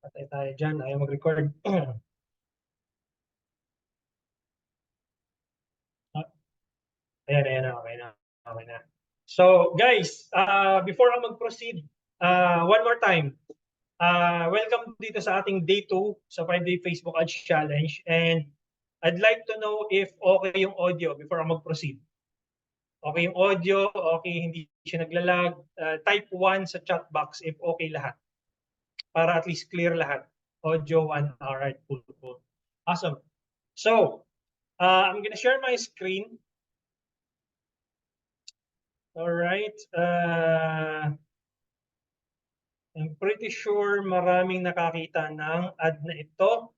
Patay tayo dyan. Ayaw mag-record. Ayan, okay na. Okay na. So, guys, before I mag-proceed, one more time, welcome dito sa ating day 2 sa 5-day Facebook Ads Challenge. And I'd like to know if okay yung audio before I mag-proceed. Okay yung audio, okay, hindi siya naglalag. Type 1 sa chat box if okay lahat. Para at least clear lahat. Audio 1, alright, cool. Awesome. So, I'm gonna share my screen. Alright. I'm pretty sure maraming nakakita ng ad na ito.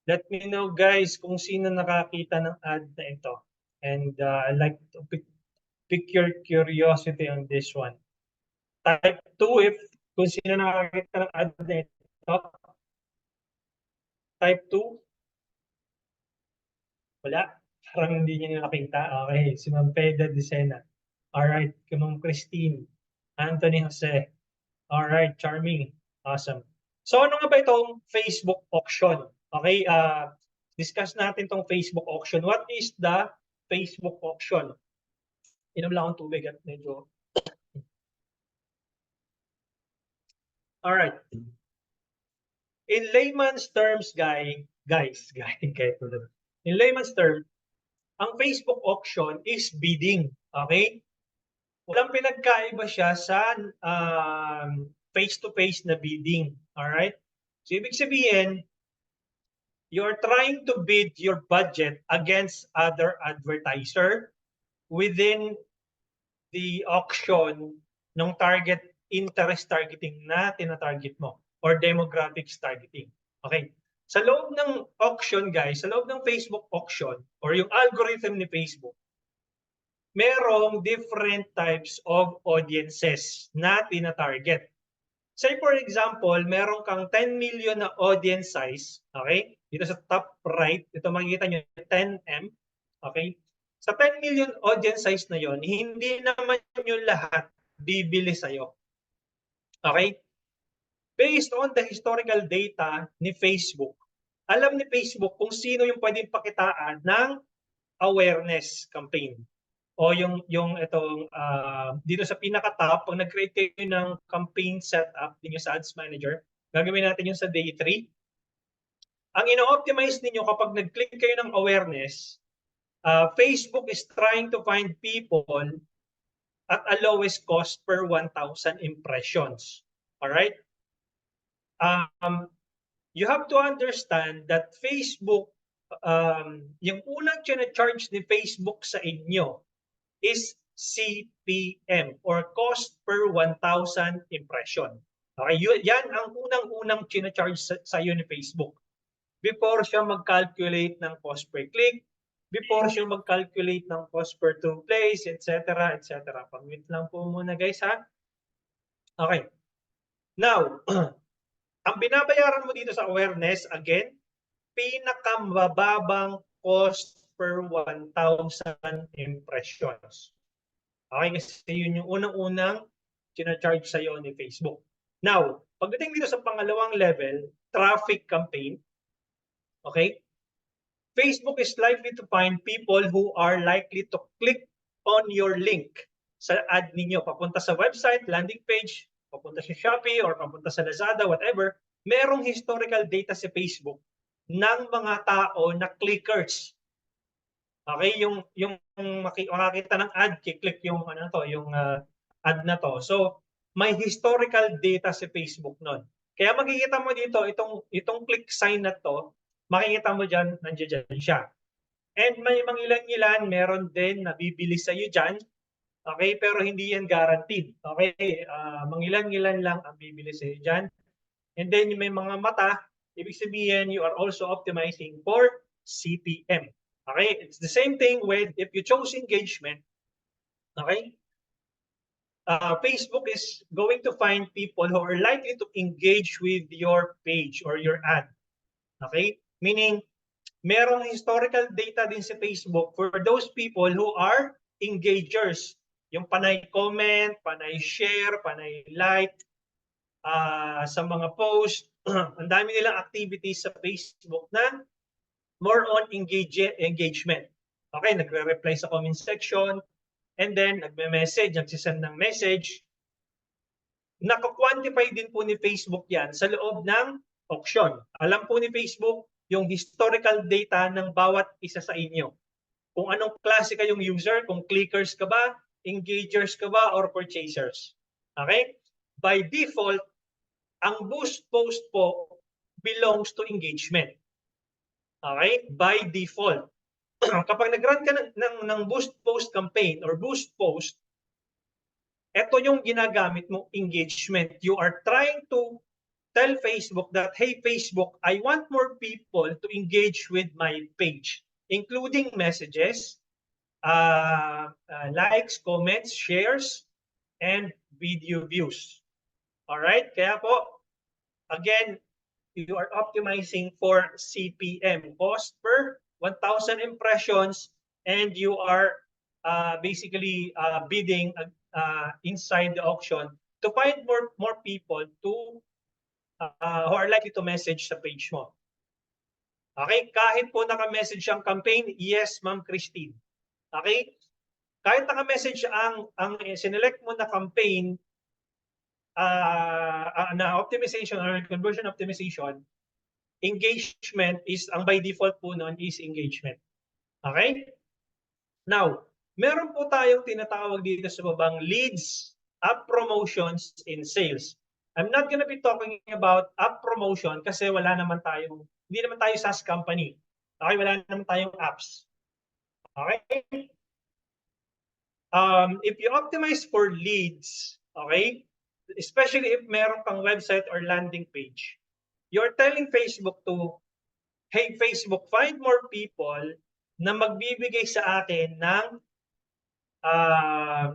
Let me know, guys, kung sino nakakita ng ad na ito. And I'd like to pick your curiosity on this one. Type 2 if kung sino nakakita ng ad na ito. Type 2. Wala. Parang hindi niya nakita. Okay. Si Ma'am Peda Dicena. Alright. Ma'am Christine. Anthony Jose. Alright. Charming. Awesome. So ano nga ba itong Facebook auction? Okay. Discuss natin itong Facebook auction. What is the Facebook auction? Inom lang akong tubig at medyo... Alright. In layman's terms, guys, in layman's terms, ang Facebook auction is bidding. Okay? Walang pinagkaiba siya sa face-to-face na bidding. Alright? So, ibig sabihin, you're trying to bid your budget against other advertiser within the auction ng target interest targeting na tina-target mo or demographics targeting. Okay? Sa loob ng auction, guys, sa loob ng Facebook auction or yung algorithm ni Facebook, merong different types of audiences na tina-target. Say for example, meron kang 10 million na audience size, okay? Dito sa top right, ito makikita nyo, 10M, okay? Sa 10 million audience size na yon, hindi naman yung lahat bibili sa'yo. Okay? Based on the historical data ni Facebook, alam ni Facebook kung sino yung pwedeng pakitaan ng awareness campaign. O yung itong dito sa pinaka-top, pag nag-create kayo ng campaign setup ninyo sa Ads Manager, gagawin natin yung sa day 3. Ang ino-optimize ninyo kapag nag-click kayo ng awareness, Facebook is trying to find people at a lowest cost per 1,000 impressions. Alright? You have to understand that Facebook, yung unang charge ni Facebook sa inyo is CPM or cost per 1,000 impression. Okay, yan ang unang charge sa iyo ni Facebook. Before siya mag-calculate ng cost per click, before siya mag-calculate ng cost per 2 plays, etc. Pag-wait lang po muna, guys, ha? Okay. Now, ang binabayaran mo dito sa awareness, again, pinakamababang cost per 1,000 impressions. Okay, kasi yun yung unang-unang charge sa iyo ni Facebook. Now, pagdating dito sa pangalawang level, traffic campaign, okay? Facebook is likely to find people who are likely to click on your link sa ad ninyo. Papunta sa website, landing page, papunta sa Shopee, or papunta sa Lazada, whatever. Merong historical data sa Facebook ng mga tao na clickers. Okay, yung makikita ng ad, kiklik yung yung ad na to. So, may historical data si Facebook nun. Kaya makikita mo dito itong click sign na to, makikita mo diyan, nandiyan siya. And may mangilan-ilan meron din nabibili sa iyo diyan. Okay, pero hindi yan guaranteed. Okay, mangilan-ilan lang ang bibili sa iyo diyan. And then may mga mata, ibig sabihin you are also optimizing for CPM. Okay, it's the same thing with if you chose engagement. Okay, Facebook is going to find people who are likely to engage with your page or your ad. Okay, meaning merong historical data din sa Facebook for those people who are engagers. Yung panay comment, panay share, panay like. sa mga post. Ang dami nilang activities sa Facebook na more on engagement. Okay, nagre-reply sa comment section, and then nagme-message, nagsisend ng message. Naka-quantify din po ni Facebook yan sa loob ng auction. Alam po ni Facebook yung historical data ng bawat isa sa inyo. Kung anong klase kayong user, kung clickers ka ba, engagers ka ba, or purchasers. Okay? By default, ang boost post po belongs to engagement. Okay? By default. Kapag nag-run ka ng boost post campaign or boost post, ito yung ginagamit mo, engagement. You are trying to tell Facebook that, hey Facebook, I want more people to engage with my page, including messages, likes, comments, shares, and video views. Alright? Kaya po, again, you are optimizing for CPM, cost per 1,000 impressions, and you are basically bidding inside the auction to find more people to who are likely to message sa page mo. Okay? Kahit po naka-message ang campaign, yes, Ma'am Christine. Okay? Kahit naka-message ang sinelect mo na campaign na optimization or conversion optimization, engagement is, ang by default po nun is engagement. Okay? Now, meron po tayong tinatawag dito sa babang leads, app promotions, and sales. I'm not gonna be talking about app promotion kasi hindi naman tayo SaaS company. Okay, wala naman tayong apps. Okay? If you optimize for leads, okay, especially if meron kang website or landing page, you're telling Facebook to, hey Facebook, find more people na magbibigay sa akin ng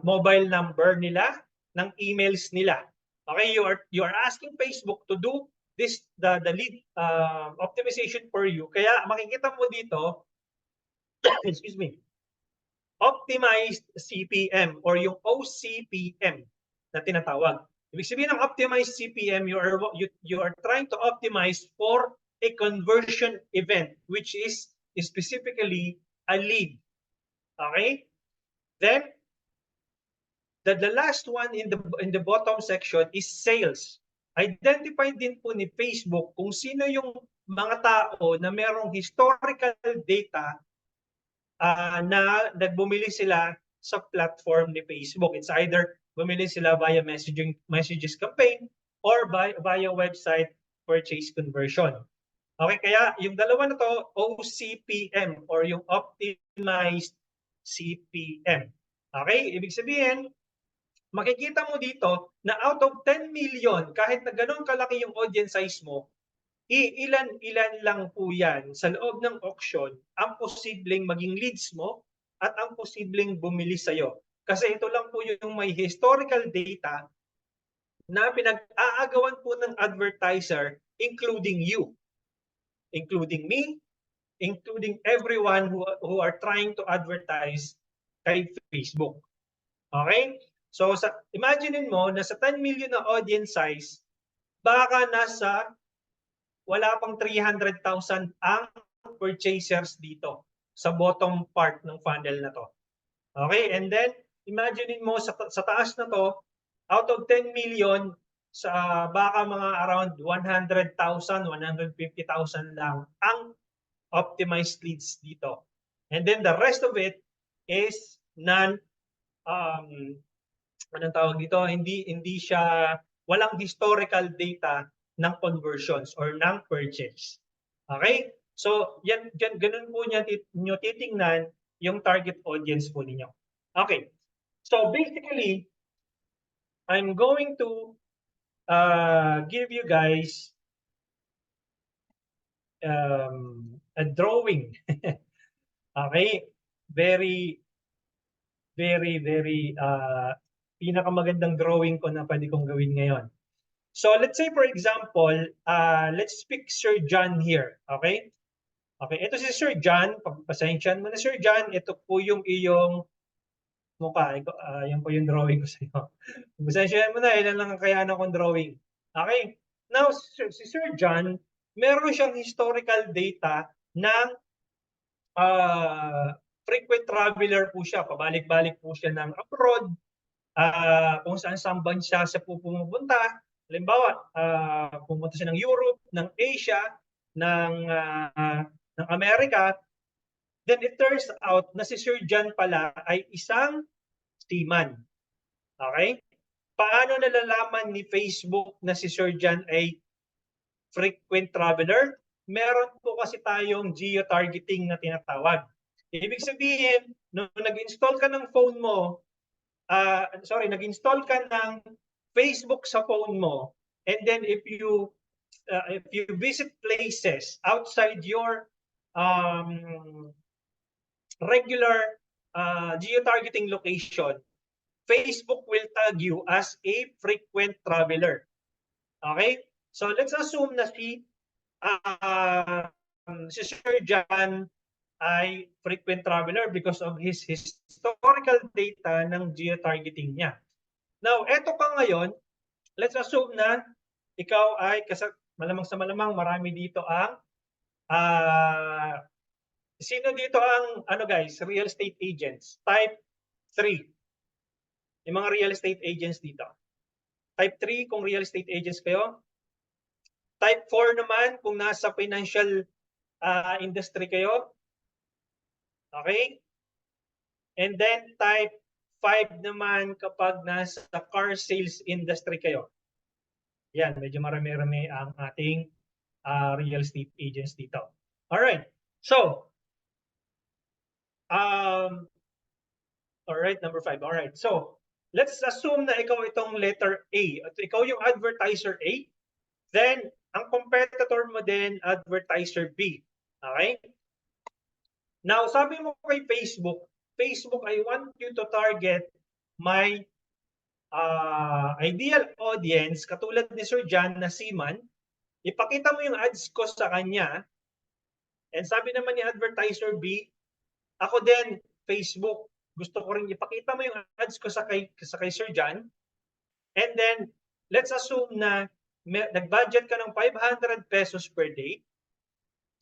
mobile number nila, ng emails nila. Okay, you are asking Facebook to do this, the lead optimization for you. Kaya makikita mo dito, excuse me, optimized CPM or yung OCPM na tinatawag. Ibig sabihin ng optimized CPM, you are trying to optimize for a conversion event, which is specifically a lead. Okay? Then, the last one in the bottom section is sales. Identify din po ni Facebook kung sino yung mga tao na merong historical data na nagbumili sila sa platform ni Facebook. It's either bumili sila via messages campaign or via website purchase conversion. Okay, kaya yung dalawa na to, OCPM or yung optimized CPM. Okay, ibig sabihin, makikita mo dito na out of 10 million, kahit na ganun kalaki yung audience size mo, ilan-ilan lang po yan sa loob ng auction ang posibleng maging leads mo at ang posibleng bumili sa'yo. Kasi ito lang po yung may historical data na pinag-aagawan po ng advertiser, including you, including me, including everyone who are trying to advertise kay Facebook. Okay? So, imaginein mo na sa 10 million na audience size, baka nasa wala pang 300,000 ang purchasers dito sa bottom part ng funnel na to. Okay? And then, imaginein mo sa taas na to, out of 10 million, sa baka mga around 100,000, 150,000 lang ang optimized leads dito. And then the rest of it is anong tawag dito? Hindi siya, walang historical data ng conversions or ng purchase. Okay? So, ganun po nyo titingnan yung target audience po ninyo. Okay. So, basically, I'm going to give you guys a drawing. Okay? Very pinakamagandang drawing ko na pwede kong gawin ngayon. So let's say for example, let's pick Sir John here, okay? Okay, ito si Sir John, pagpasensyahan mo na Sir John, ito po yung iyong mukha, yan po yung drawing ko sa iyo. Pagpasensyahan mo na, ilan lang ang kayaan akong drawing. Okay? Now, si Sir John, meron siyang historical data ng frequent traveler po siya. Pabalik-balik po siya ng abroad, kung saan-saan bansa siya po pumupunta. Halimbawa, pumunta siya ng Europe, ng Asia, ng Amerika. Then it turns out na si Sir John pala ay isang seaman. Okay? Paano nalalaman ni Facebook na si Sir John ay frequent traveler? Meron po kasi tayong geo-targeting na tinatawag. Ibig sabihin, nung nag-install ka ng phone mo, nag-install ka ng Facebook sa phone mo, and then if you visit places outside your regular geo-targeting location, Facebook will tag you as a frequent traveler. Okay? So let's assume na si Sir John ay frequent traveler because of his historical data ng geo-targeting niya. Now, eto pa ngayon, let's assume na ikaw ay, malamang sa malamang, marami dito ang, sino dito ang, guys, real estate agents? Type 3. Yung mga real estate agents dito. Type 3 kung real estate agents kayo. Type 4 naman kung nasa financial industry kayo. Okay? And then type 5 naman kapag nasa car sales industry kayo. Yan, medyo marami-rami ang ating real estate agents dito. Alright. So, alright, number 5. Alright. So, let's assume na ikaw itong letter A. At ikaw yung advertiser A. Then, ang competitor mo din, advertiser B. Okay? Now, sabi mo kay Facebook, I want you to target my ideal audience, katulad ni Sir John na seaman. Ipakita mo yung ads ko sa kanya. And sabi naman ni advertiser B, ako din, Facebook, gusto ko rin ipakita mo yung ads ko sa kay Sir John. And then, let's assume na nag-budget ka ng 500 pesos per day.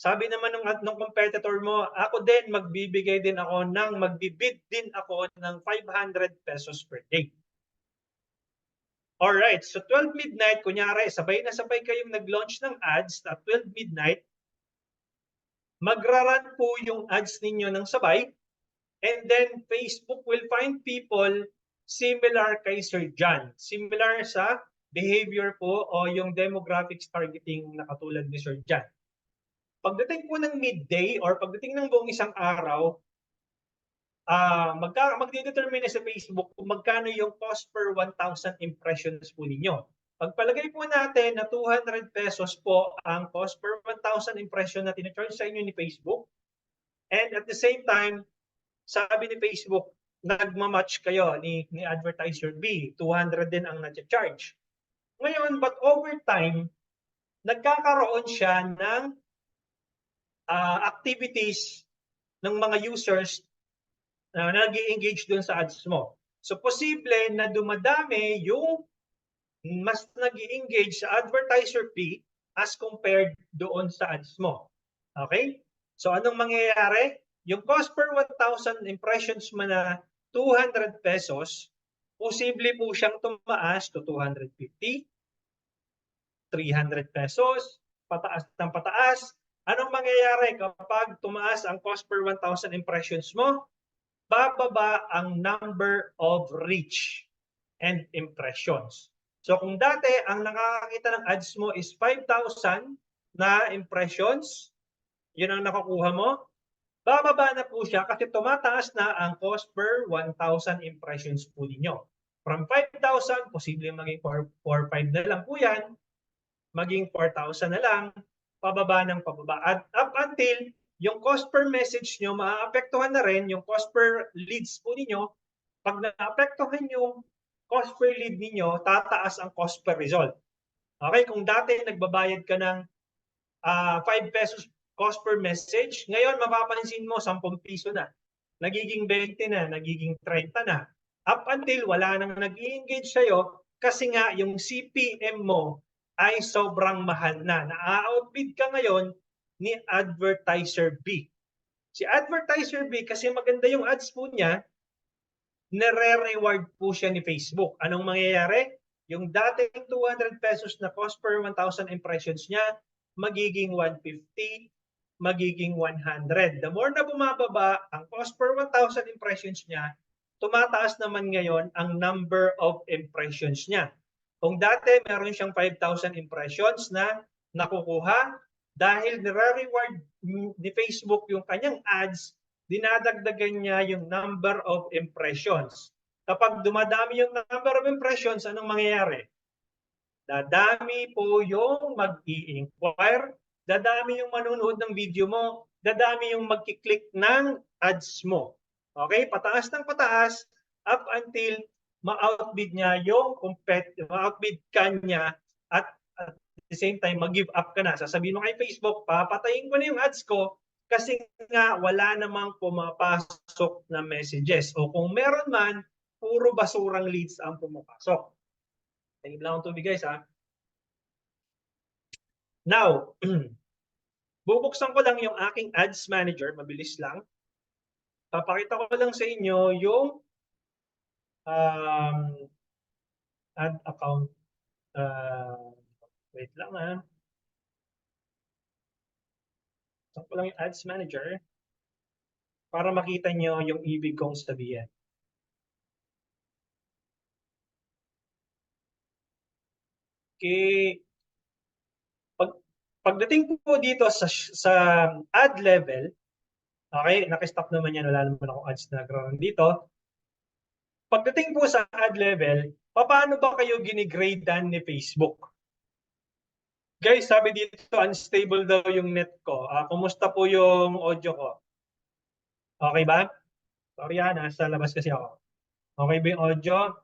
Sabi naman ng competitor mo, ako din, magbibigay din ako magbibid din ako ng 500 pesos per day. Alright, so 12 midnight, kunyari, sabay na sabay kayong nag-launch ng ads at 12 midnight, magra-run po yung ads ninyo ng sabay, and then Facebook will find people similar kay Sir John. Similar sa behavior po o yung demographics targeting na katulad ni Sir John. Pagdating po ng midday or pagdating ng buong isang araw, magdedetermine sa Facebook kung magkano yung cost per 1,000 impressions po ninyo. Pagpalagay po natin na 200 pesos po ang cost per 1,000 impression na tina-charge sa inyo ni Facebook. And at the same time, sabi ni Facebook, nagmamatch kayo ni advertiser B, 200 din ang na-charge. Ngayon, but over time, nagkakaroon siya ng activities ng mga users na nag-i-engage doon sa ads mo. So, posible na dumadami yung mas nag-i-engage sa advertiser B as compared doon sa ads mo. Okay? So, anong mangyayari? Yung cost per 1,000 impressions mo na 200 pesos, posible po siyang tumaas to 250, 300 pesos, pataas ng pataas. Anong mangyayari kapag tumaas ang cost per 1,000 impressions mo? Bababa ang number of reach and impressions. So kung dati ang nakakakita ng ads mo is 5,000 na impressions, yun ang nakukuha mo, bababa na po siya kasi tumataas na ang cost per 1,000 impressions po ninyo. From 5,000, posible maging 4,500 na lang po yan, maging 4,000 na lang, pababa ng pababa. At up until yung cost per message nyo, maaapektuhan na rin yung cost per leads po ninyo. Pag naapektuhan yung cost per lead ninyo, tataas ang cost per result. Okay, kung dati nagbabayad ka ng 5 pesos cost per message, ngayon mapapansin mo 10 piso na. Nagiging 20 na, nagiging 30 na. Up until wala nang nag-i-engage sa'yo kasi nga yung CPM mo ay sobrang mahal na. Na-outbid ka ngayon ni advertiser B. Si advertiser B, kasi maganda yung ads po niya, nare-reward po siya ni Facebook. Anong mangyayari? Yung dating 200 pesos na cost per 1,000 impressions niya, magiging 150, magiging 100. The more na bumababa ang cost per 1,000 impressions niya, tumataas naman ngayon ang number of impressions niya. Kung dati meron siyang 5,000 impressions na nakukuha, dahil nire-reward ni Facebook yung kanyang ads, dinadagdagan niya yung number of impressions. Kapag dumadami yung number of impressions, anong mangyayari? Dadami po yung mag-i-inquire, dadami yung manunood ng video mo, dadami yung magkiklik ng ads mo. Okay? Pataas ng pataas up until ma-outbid niya yung ma-outbid ka niya at the same time, mag-give up ka na. Sasabihin mo kay Facebook, papatayin ko na yung ads ko kasi nga wala namang pumapasok na messages. O kung meron man, puro basurang leads ang pumapasok. Tingin lang ang tubig guys ha. Now, bubuksan ko lang yung aking ads manager, mabilis lang. Papakita ko lang sa inyo yung ad account. Wait lang ha. Buksan ko lang yung ads manager para makita nyo yung ibig kong sabihin. Okay. Pagdating po dito sa ad level, okay, nakistop naman yan, wala naman akong ads na nag-run dito. Pagdating po sa ad level, paano ba kayo ginigradean ni Facebook? Guys, sabi dito, unstable daw yung net ko. Kumusta po yung audio ko? Okay ba? Sorry nasa labas kasi ako. Okay ba yung audio?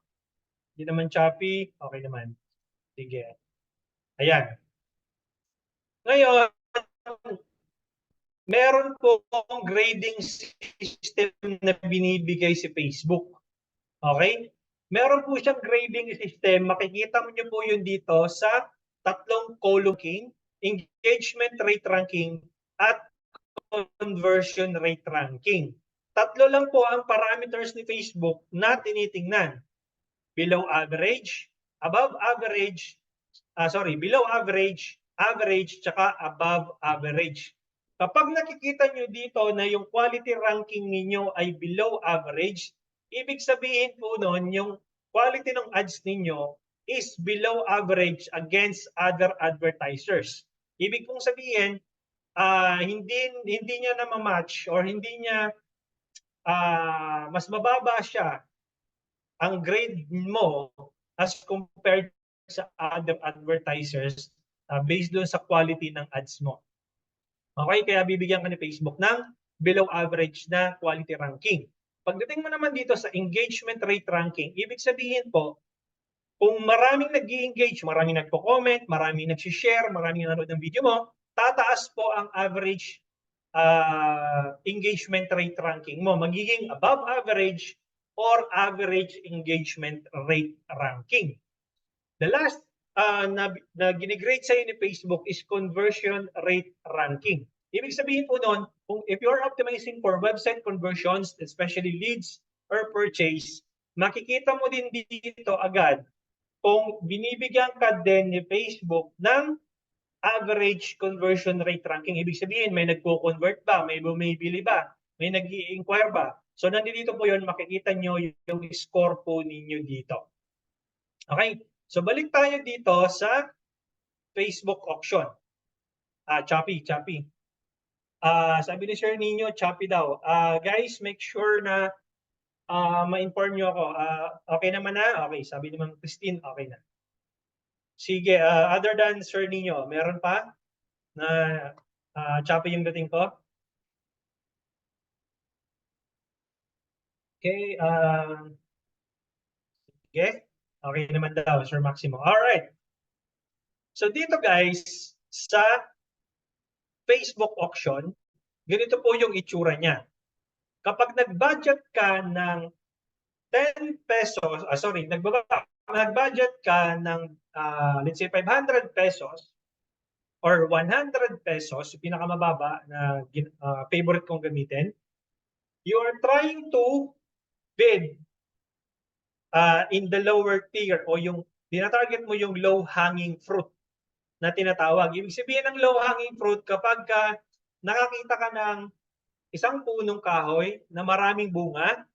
Hindi naman choppy? Okay naman. Sige. Ayan. Ngayon, meron po grading system na binibigay si Facebook. Okay? Meron po siyang grading system. Makikita mo niyo po yun dito sa tatlong column, engagement rate ranking, at conversion rate ranking. Tatlo lang po ang parameters ni Facebook na tinitingnan. Below average, above average, below average, average, tsaka above average. Kapag nakikita nyo dito na yung quality ranking ninyo ay below average, ibig sabihin po nun, yung quality ng ads ninyo is below average against other advertisers. Ibig pong sabihin, hindi niya na ma-match or hindi niya mas mababa siya ang grade mo as compared sa other advertisers based doon sa quality ng ads mo. Okay, kaya bibigyan ka ni Facebook ng below average na quality ranking. Pagdating mo naman dito sa engagement rate ranking, ibig sabihin po, kung maraming nag-i-engage, maraming nagko-comment, maraming nag-share, maraming nanonood ng video mo, tataas po ang average engagement rate ranking mo. Magiging above average or average engagement rate ranking. The last na ginigrade sa'yo ni Facebook is conversion rate ranking. Ibig sabihin po noon, if you're optimizing for website conversions, especially leads or purchase, makikita mo din dito agad kung binibigyan ka din ni Facebook ng average conversion rate ranking. Ibig sabihin, may nagko-convert ba? May bumibili ba? May nag-i-inquire ba? So, nandito po yun, makikita nyo yung score po ninyo dito. Okay? So, balik tayo dito sa Facebook auction. Choppy. Sabi ni Sir Nino, choppy daw. Guys, make sure na ma-inform nyo ako. Okay naman na? Okay, sabi ni Ma'am Christine, okay na. Sige, other than Sir Nino, meron pa na choppy yung dating ko? Okay, sige. Okay naman daw, Sir Maximo. Alright. So dito guys, sa Facebook auction, ganito po yung itsura niya. Kapag nag-budget ka ng 10 pesos, nagbaba nag-budget ka ng let's say 500 pesos or 100 pesos, yung pinakamababa na favorite kong gamitin, you are trying to bid in the lower tier o yung tinatarget mo yung low-hanging fruit na tinatawag. Ibig sabihin ng low-hanging fruit kapag nakakita ka ng isang punong kahoy na maraming bunga,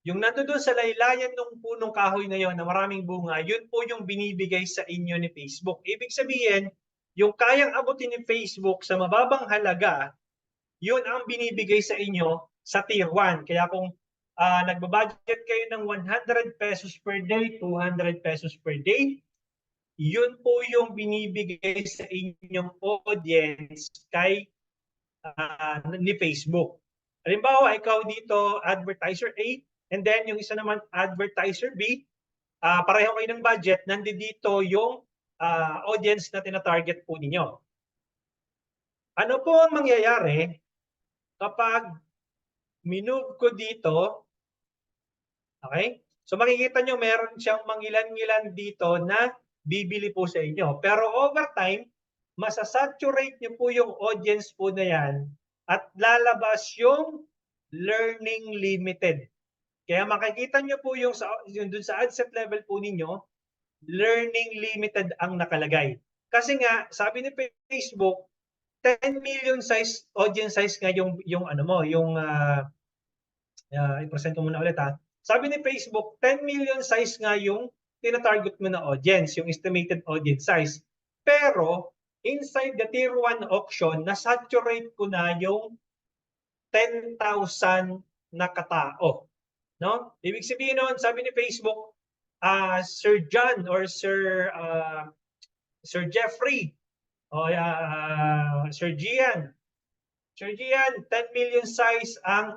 yung nandoon sa laylayan ng punong kahoy na yon na maraming bunga, yun po yung binibigay sa inyo ni Facebook. Ibig sabihin, yung kayang abutin ni Facebook sa mababang halaga, yun ang binibigay sa inyo sa tier 1. Kaya kung nagbabudget kayo ng 100 pesos per day, 200 pesos per day, yun po yung binibigay sa inyong audience kay ni Facebook. Halimbawa, ikaw dito, advertiser A, and then yung isa naman, advertiser B, pareho kayo ng budget, nandito yung audience na tinatarget po ninyo. Ano po ang mangyayari kapag minove ko dito, okay? So makikita nyo, meron siyang mangilan-ngilan dito na bibili po sa inyo. Pero over time, masasaturate nyo po yung audience po na yan at lalabas yung learning limited. Kaya makikita nyo po yung dun sa ad set level po ninyo, learning limited ang nakalagay. Kasi nga, sabi ni Facebook, 10 million size, audience size nga yung ano mo, yung i-present ko muna ulit Sabi ni Facebook, 10 million size nga yung tinatarget mo na audience, yung estimated audience size. Pero, inside the tier 1 auction, na-saturate ko na yung 10,000 na katao. No? Ibig sabihin nun, sabi ni Facebook, Sir John or Sir Jeffrey o Sir Gian, 10 million size ang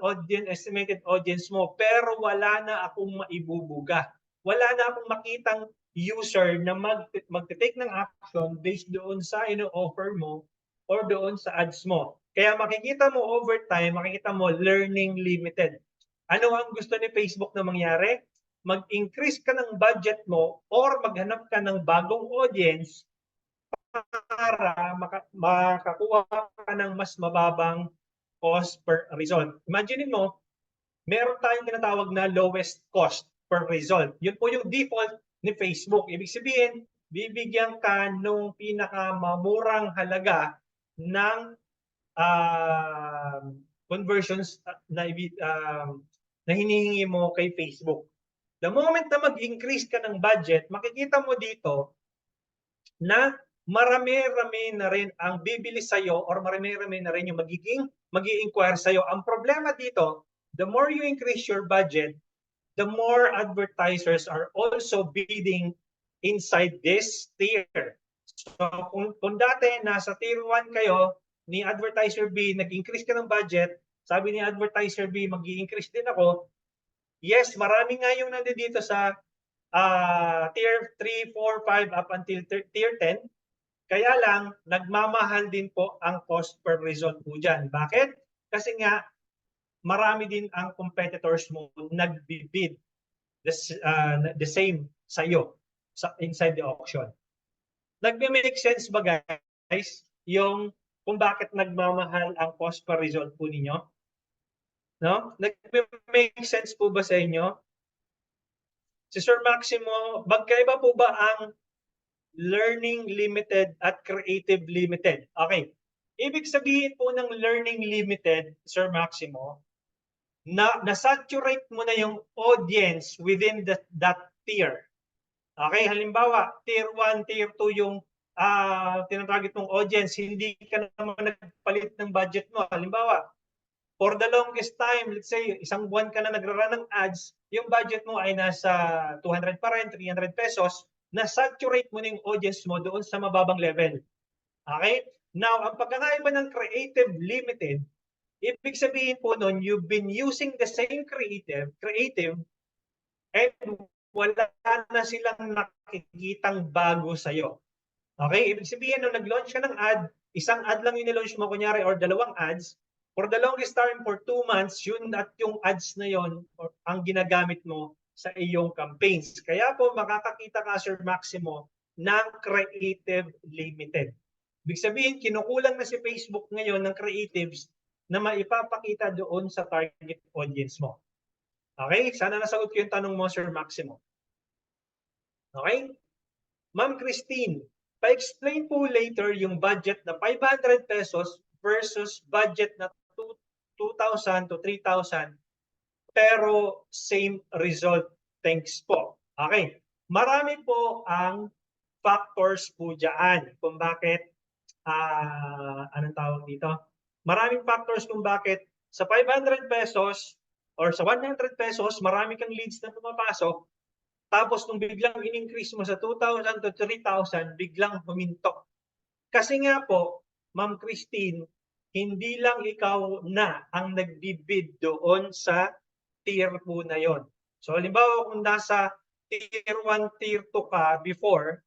estimated audience mo, pero wala na akong maibubuga. Wala na akong makitang user na mag-take ng action based doon sa ino-offer mo or doon sa ads mo. Kaya makikita mo over time, makikita mo learning limited. Ano ang gusto ni Facebook na mangyari? Mag-increase ka ng budget mo or maghanap ka ng bagong audience para makakuha ka ng mas mababang cost per result. Imagine mo, meron tayong tinatawag na lowest cost per result. Yun po yung default ni Facebook. Ibig sabihin, bibigyan ka nung pinakamamurang halaga ng conversions na hinihingi mo kay Facebook. The moment na mag-increase ka ng budget, makikita mo dito na marami-rami na rin ang bibili sa'yo or marami-rami na rin yung mag-i-inquire sa'yo. Ang problema dito, the more you increase your budget, the more advertisers are also bidding inside this tier. So kung dati nasa tier 1 kayo, ni advertiser B, nag-increase ka ng budget, sabi ni advertiser B, mag-i-increase din ako. Yes, marami nga yung nandito sa tier 3, 4, 5 up until tier 10. Kaya lang, nagmamahal din po ang cost per result po dyan. Bakit? Kasi nga, marami din ang competitors mo nagbibid the same sa'yo inside the auction. Nagme-make sense ba guys yung kung bakit nagmamahal ang cost per result po ninyo? No? Nagme-make sense po ba sa inyo? Si Sir Maximo, magkaiba po ba ang learning limited at creative limited? Okay. Ibig sabihin po ng learning limited, Sir Maximo, na-saturate mo na yung audience within that tier. Okay, halimbawa, tier 1, tier 2 yung tinatarget mong audience, hindi ka naman nagpalit ng budget mo. Halimbawa, for the longest time, let's say, isang buwan ka na nagra-run ng ads, yung budget mo ay nasa 200 pa rin, 300 pesos, na-saturate mo na yung audience mo doon sa mababang level. Okay? Now, ang pagkakaiba ng creative limited, ibig sabihin po nun, you've been using the same creative, and wala na silang nakikitang bago sa'yo. Okay? Ibig sabihin, nung nag-launch ka ng ad, isang ad lang yung nilaunch mo, kunyari, or dalawang ads, for the longest time, for 2 months, yun at yung ads na yon ang ginagamit mo sa iyong campaigns. Kaya po makakakita ka, Sir Maximo, ng creative limited. Ibig sabihin, kinukulang na si Facebook ngayon ng creatives na maipapakita doon sa target audience mo. Okay? Sana nasagot ko yung tanong mo, Sir Maximo. Okay? Ma'am Christine, pa-explain po later yung budget na 500 pesos versus budget na 2,000 to 3,000 pero same result. Thanks po. Okay. Marami po ang factors po dyan kung bakit, anong tawag dito? Maraming factors kung bakit sa 500 pesos or sa 100 pesos, marami kang leads na pumapasok. Tapos nung biglang in-increase mo sa 2,000 to 3,000, biglang huminto. Kasi nga po, Ma'am Christine, hindi lang ikaw na ang nagbibid doon sa tier po na yon. So halimbawa kung nasa tier 1, tier 2 ka before,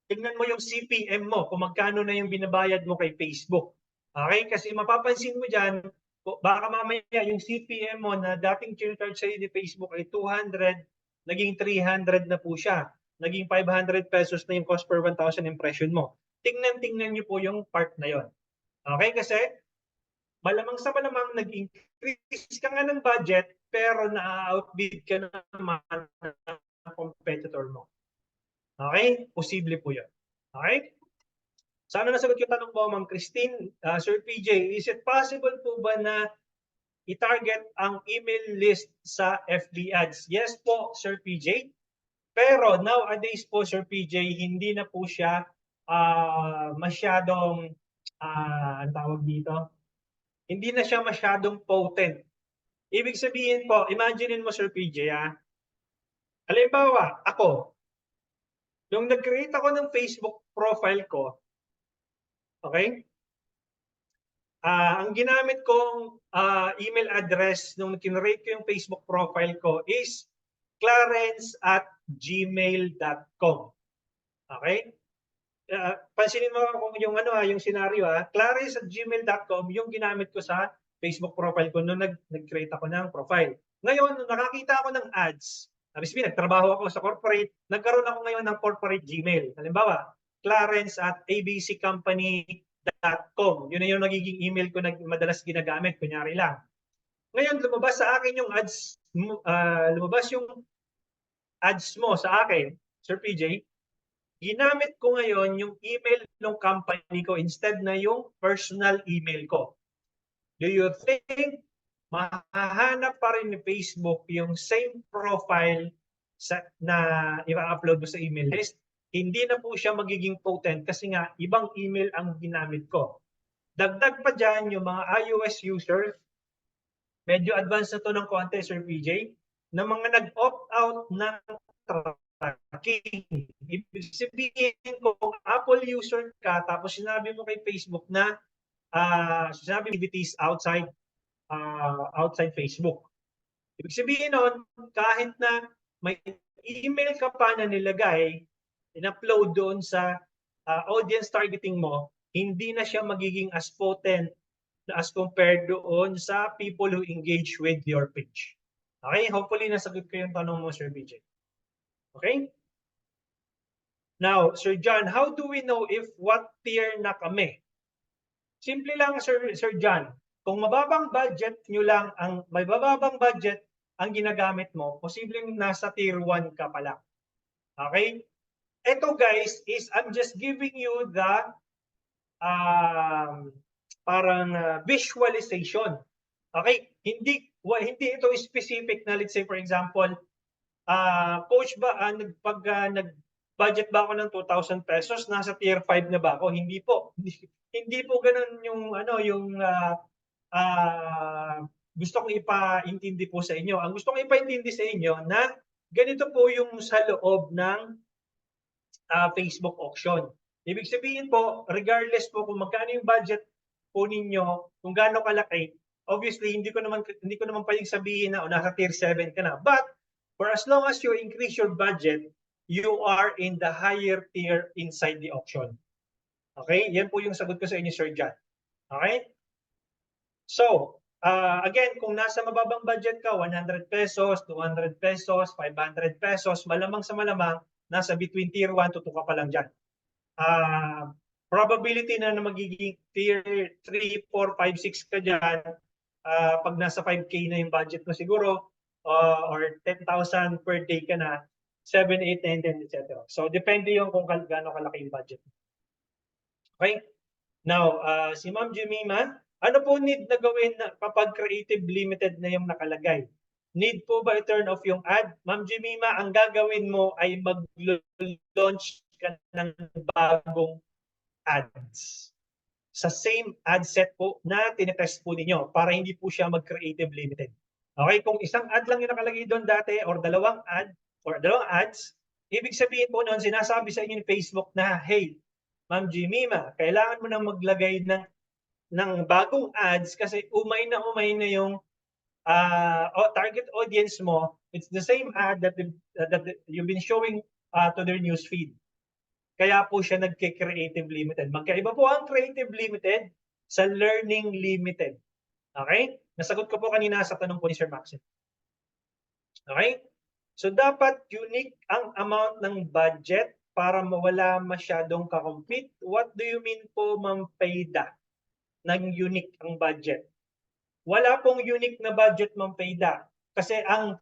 tingnan mo yung CPM mo, kung magkano na yung binabayad mo kay Facebook. Okay? Kasi mapapansin mo dyan, baka mamaya yung CPM mo na dating charge sa'yo ni Facebook ay 200, naging 300 na po siya. Naging 500 pesos na yung cost per 1,000 impression mo. Tingnan niyo po yung part na yon. Okay? Kasi malamang sa malamang nag-increase ka nga ng budget pero na-outbid ka naman ng competitor mo. Okay? Posible po yun. Okay? Sana nasagot yung tanong mo, Ma'am Christine. Sir PJ, is it possible po ba na i-target ang email list sa FB ads? Yes po, Sir PJ. Pero nowadays po, Sir PJ, hindi na po siya masyadong, ang tawag dito, hindi na siya masyadong potent. Ibig sabihin po, imaginein mo, Sir PJ, halimbawa, ako, nung nag-create ako ng Facebook profile ko, okay? Ang ginamit kong email address nung kinreate ko yung Facebook profile ko is clarence@gmail.com. Okay? Pansinin mo kung yung yung scenario clarence@gmail.com yung ginamit ko sa Facebook profile ko nung nag-create ako ng profile. Ngayon, nung nakakita ako ng ads, nagtrabaho ako sa corporate, nagkaroon ako ngayon ng corporate Gmail. Halimbawa, clarence@abccompany.com. Yun na yung nagiging email ko na madalas ginagamit, kunyari lang. Ngayon, lumabas sa akin yung ads, lumabas yung ads mo sa akin, Sir PJ, ginamit ko ngayon yung email ng company ko instead na yung personal email ko. Do you think mahahanap pa rin ni Facebook yung same profile na i-upload mo sa email list? Hindi na po siya magiging potent kasi nga ibang email ang ginamit ko. Dagdag pa dyan yung mga iOS users, medyo advanced na to ng konti, Sir PJ, na mga nag-opt out ng tracking. Ibig sabihin kung Apple user ka, tapos sinabi mo kay Facebook na sinabi activities outside Facebook. Ibig sabihin nun, kahit na may email ka pa na nilagay, in-upload doon sa audience targeting mo, hindi na siya magiging as potent as compared doon sa people who engage with your page. Okay? Hopefully, nasagot ko yung tanong mo, Sir BJ. Okay? Now, Sir John, how do we know if what tier na kami? Simple lang, Sir John. Kung mababang budget nyo lang, may bababang budget ang ginagamit mo, posibleng nasa tier 1 ka pa lang. Okay? Ito guys is I'm just giving you the parang visualization. Okay? Hindi ito specific na, let's say for example, coach ba nag-budget ba ako ng 2,000 pesos, nasa tier 5 na ba ako? Hindi po. Hindi po ganoon yung gusto kong ipaintindi po sa inyo. Ang gusto kong ipaintindi sa inyo na ganito po yung sa loob ng Facebook auction. Ibig sabihin po, regardless po kung magkano yung budget po ninyo, kung gaano kalaki, obviously hindi ko naman pwedeng sabihin na nasa tier 7 ka na. But for as long as you increase your budget, you are in the higher tier inside the auction. Okay? Yan po yung sagot ko sa inyo, Sir John. Okay? So, again, kung nasa mababang budget ka, 100 pesos, 200 pesos, 500 pesos, malamang sa malamang, nasa between tier 1 to 2 ka pa lang dyan. Probability na magiging tier 3, 4, 5, 6 ka dyan, pag nasa 5K na yung budget mo siguro, or 10,000 per day ka na, 7, 8, 9, 10, etc. So, depende yung kung gaano kalaki yung budget. Okay? Now, si Ma'am Jemima, ano po need na gawin na kapag creative limited na yung nakalagay? Need po ba i-turn off yung ad? Ma'am Jemima, ang gagawin mo ay mag-launch ka ng bagong ads sa same ad set po na tinetest po ninyo para hindi po siya mag-creative limited. Okay, kung isang ad lang yung nakalagay doon dati or dalawang ads, ibig sabihin po noon, sinasabi sa inyo ni Facebook na, hey, Ma'am Jemima, kailangan mo nang maglagay ng bagong ads kasi umay na yung target audience mo. It's the same ad that you've been showing to their news feed. Kaya po siya nagke-creative limited. Magkaiba po ang creative limited sa learning limited. Okay? Nasagot ko po kanina sa tanong po ni Sir Maxim. Okay? So dapat unique ang amount ng budget para mawala masyadong ka-compete. What do you mean po, Ma'am Peida, ng unique ang budget? Wala pong unique na budget, Ma'am Peida. Kasi ang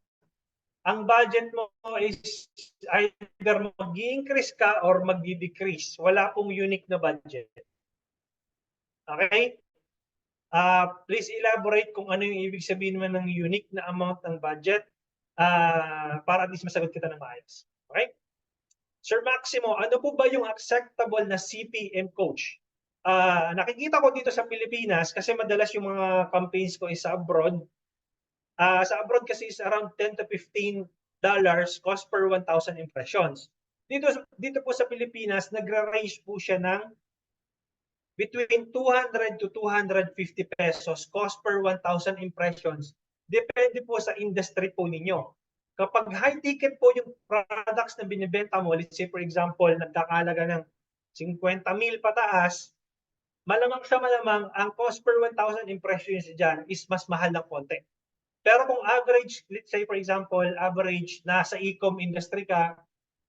budget mo is either mag-i-increase ka or mag-i-decrease. Wala pong unique na budget. Okay? Please elaborate kung ano yung ibig sabihin mo ng unique na amount ng budget para at least masagot kita ng maayos. Okay? Sir Maximo, ano po ba yung acceptable na CPM coach? Nakikita ko dito sa Pilipinas kasi madalas yung mga campaigns ko is sa abroad. Sa abroad kasi is around $10 to $15 cost per 1,000 impressions. Dito po sa Pilipinas, nagra-range po siya ng between 200 to 250 pesos cost per 1,000 impressions. Depende po sa industry po ninyo. Kapag high ticket po yung products na binibenta mo, let's say for example, nagkakalaga ng 50,000 pataas, malamang sa malamang, ang cost per 1,000 impressions dyan is mas mahal ng konti. Pero kung average, let's say for example, average nasa e-com industry ka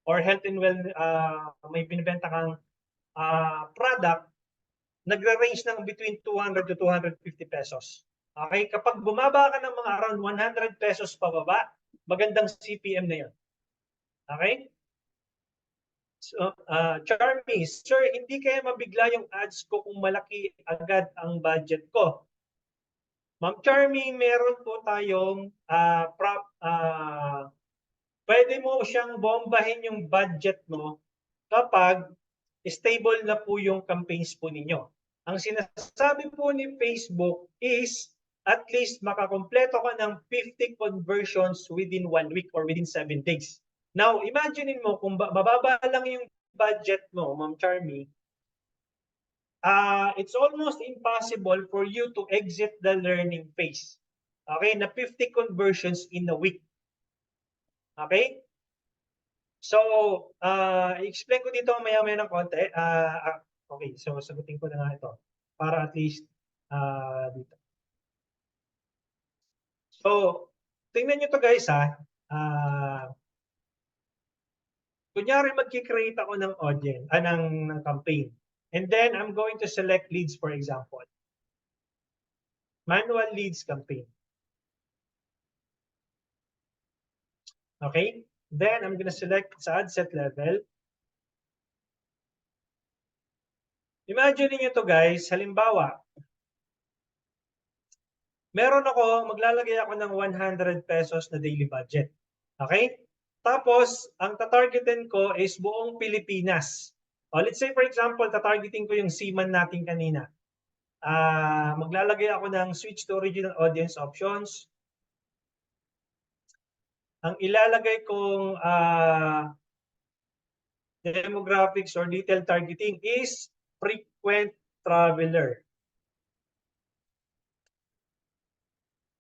or health and wellness, may binibenta kang product, nagre-range ng between 200 to 250 pesos. Okay? Kapag bumaba ka ng mga around 100 pesos pababa, magandang CPM na yun. Okay? So, Charmy, sir, hindi kaya mabigla yung ads ko kung malaki agad ang budget ko. Ma'am Charmy, meron po tayong pwede mo siyang bombahin yung budget mo kapag stable na po yung campaigns po ninyo. Ang sinasabi po ni Facebook is at least makakompleto ka ng 50 conversions within 1 week or within 7 days. Now, imagine mo kung mababa lang yung budget mo, Ma'am Charmy, it's almost impossible for you to exit the learning phase. Okay, na 50 conversions in a week. Okay? So, explain ko dito maya-maya ng konti. Okay, so sagutin ko na nga ito para at least dito. So, tingnan nyo to guys ha. Kunyari mag-create ako ng audience, ng campaign. And then, I'm going to select leads, for example. Manual leads campaign. Okay? Then, I'm going to select sa ad set level. Imagine niyo to guys, halimbawa, maglalagay ako ng 100 pesos na daily budget. Okay? Tapos, ang tatargetin ko is buong Pilipinas. Let's say, for example, tatargetin ko yung seaman natin kanina. Maglalagay ako ng switch to original audience options. Ang ilalagay kong demographics or detailed targeting is frequent traveler.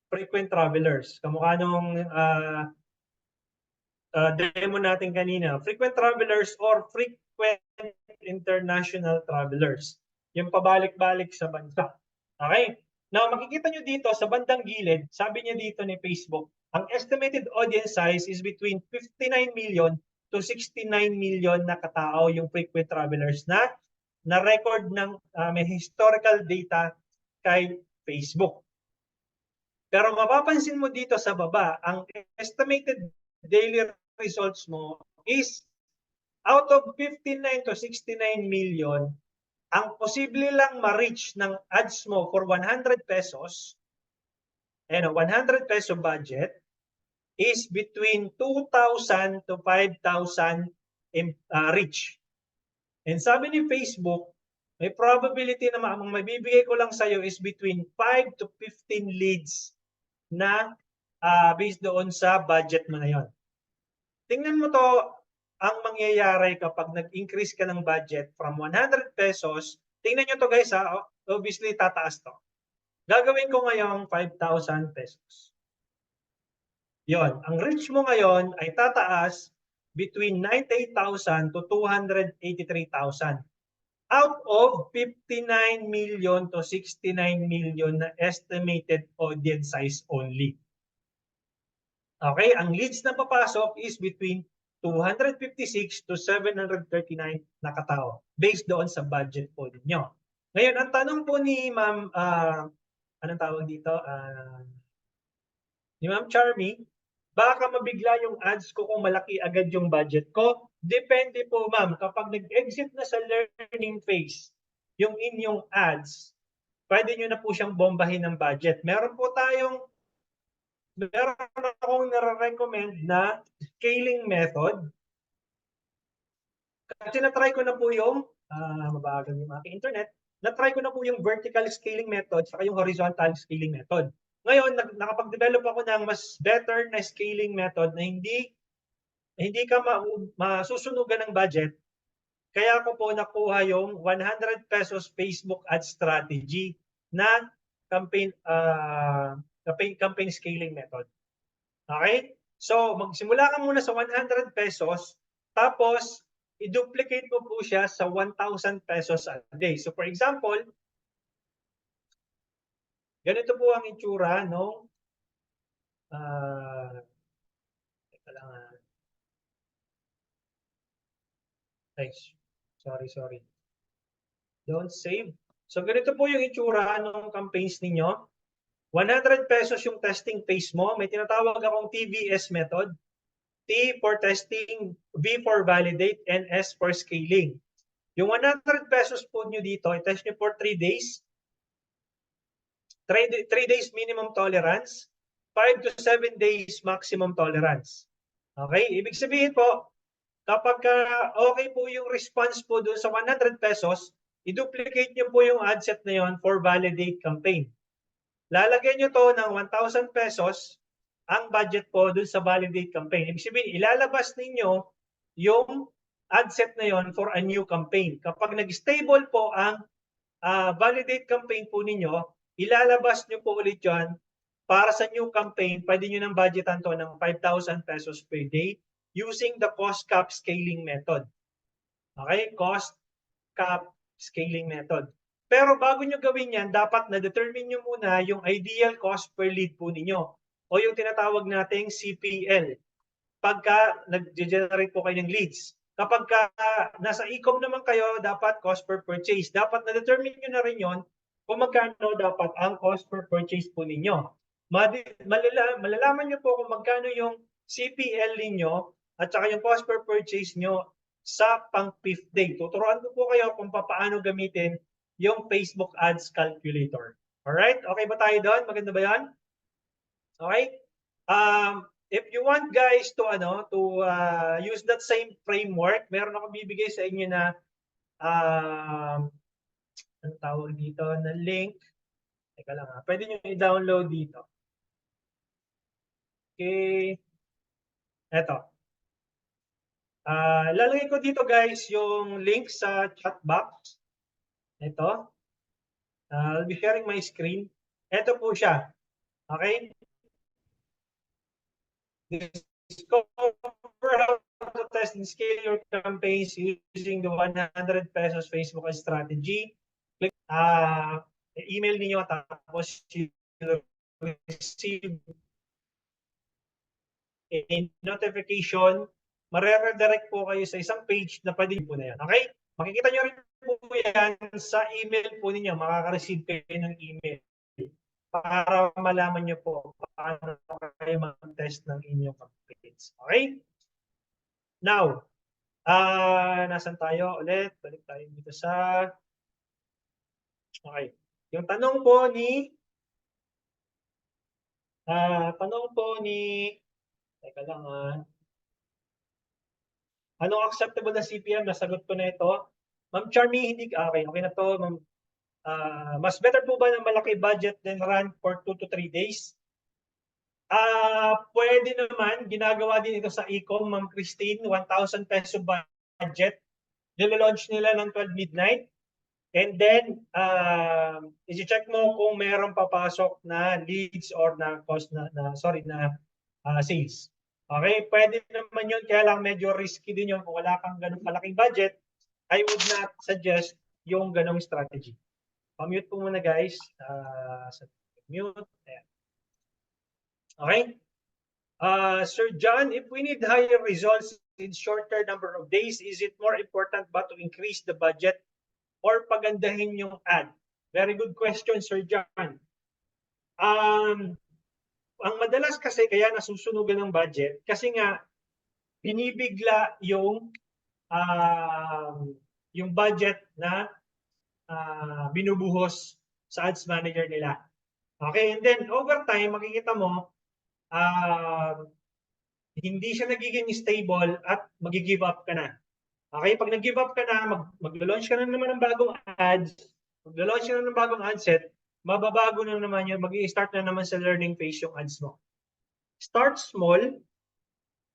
Frequent travelers. Kamukha nung demo natin kanina. Frequent travelers or frequent international travelers. Yung pabalik-balik sa bansa. Okay? Now, makikita nyo dito sa bandang gilid, sabi niya dito ni Facebook, ang estimated audience size is between 59 million to 69 million na katao yung frequent travelers na record ng may historical data kay Facebook. Pero mapapansin mo dito sa baba, ang estimated daily results mo is out of 59 to 69 million, ang posible lang ma-reach ng ads mo for 100 pesos, 100 peso budget, is between 2,000 to 5,000 reach. And sabi ni Facebook, may probability na ang mabibigay ko lang sa'yo is between 5 to 15 leads na based doon sa budget mo na yon. Tingnan mo to, ang mangyayari kapag nag-increase ka ng budget from 100 pesos, tingnan nyo to guys obviously tataas to. Gagawin ko ngayon 5,000 pesos. Yon, ang reach mo ngayon ay tataas between 98,000 to 283,000. Out of 59 million to 69 million na estimated audience size only. Okay, ang leads na papasok is between 256 to 739 na katao based doon sa budget po ninyo. Ngayon, ang tanong po ni Ma'am, anong tawag dito? Ni Ma'am Charmy, baka mabigla yung ads ko kung malaki agad yung budget ko. Depende po, ma'am. Kapag nag-exit na sa learning phase yung inyong ads, pwede nyo na po siyang bombahin ng budget. Meron akong nare-recommend na scaling method. Kasi na-try ko na po yung, mabagal yung aking internet, na-try ko na po yung vertical scaling method saka yung horizontal scaling method. Ngayon, nakapag-develop ako ng mas better na scaling method na hindi ka masusunugan ng budget. Kaya ko po nakuha yung 100 pesos Facebook ad strategy na campaign scaling method. Okay? So, magsimula ka muna sa 100 pesos, tapos i-duplicate mo po siya sa 1,000 pesos a day. So, for example, ganito po ang itsura no? Teka lang sorry. Don't save. So, ganito po yung itsura ng campaigns ninyo. 100 pesos yung testing phase mo. May tinatawag akong TVS method. T for testing, V for validate, and S for scaling. Yung 100 pesos po nyo dito, i-test nyo for 3 days. 3 days minimum tolerance, 5 to 7 days maximum tolerance. Okay? Ibig sabihin po, kapag okay po yung response po doon sa 100 pesos, i-duplicate nyo po yung ad set na yon for validate campaign. Lalagyan nyo to ng 1,000 pesos ang budget po dun sa validate campaign. Ibig sabihin, ilalabas ninyo yung ad set na yon for a new campaign. Kapag nag-stable po ang validate campaign po ninyo, ilalabas nyo po ulit yan para sa new campaign. Pwede nyo ng budgetan to ng 5,000 pesos per day using the cost cap scaling method. Okay? Cost cap scaling method. Pero bago nyo gawin yan, dapat na-determine nyo muna yung ideal cost per lead po ninyo o yung tinatawag nating CPL pagka nag-generate po kayo ng leads. Kapag nasa e-com naman kayo, dapat cost per purchase. Dapat na-determine nyo na rin yon kung magkano dapat ang cost per purchase po ninyo. Malalaman nyo po kung magkano yung CPL ninyo at saka yung cost per purchase nyo sa pang 5th day. Tuturuan ko po kayo kung paano gamitin yung Facebook Ads Calculator. Alright? Okay ba tayo doon? Maganda ba yan? Okay? If you want guys to use that same framework, meron ako bibigay sa inyo na anong tawag dito na link. Teka lang pwede nyo i-download dito. Okay. Eto. Lalagay ko dito guys yung link sa chat box. Ito. I'll be sharing my screen. Ito po siya. Okay? Discover how to test and scale your campaigns using the 100 pesos Facebook strategy. Click, email niyo tapos receive a notification, mare-redirect po kayo sa isang page na pwede po na yan. Okay? Makikita nyo rin po yan sa email po ninyo. Makaka-receive kayo ng email para malaman nyo po paano kayo mag-test ng inyong campaigns. Okay? Now, nasan tayo ulit? Balik tayo dito sa... Okay. Yung tanong po ni... Teka lang anong acceptable na CPM? Nasagot ko na ito. Ma'am Charmy, hindi okay na to. Ma'am, mas better po ba ng malaki budget than run for 2 to 3 days? Pwede naman. Ginagawa din ito sa Ecom, Ma'am Christine, 1,000 peso budget. Nilo-launch nila ng 12 midnight. And then, i-check mo kung meron papasok na leads or na cost na sales. Okay, pwede naman yun, kaya lang medyo risky din yun. Kung wala kang ganun malaking budget, I would not suggest yung ganong strategy. Pa-mute po muna guys. Mute. Ayan. Okay. Sir John, if we need higher results in shorter number of days, is it more important ba to increase the budget or pagandahin yung ad? Very good question, Sir John. Ang madalas kasi kaya nasusunugan ng budget kasi nga binibigla yung budget na binubuhos sa ads manager nila. Okay, and then over time makikita mo hindi siya nagiging stable at mag-give up ka na. Okay, pag nag-give up ka na, mag-launch ka na naman ng bagong ads, mag-launch ka na ng bagong ad set, mababago na naman yun, mag-i-start na naman sa learning phase yung ads mo. Start small.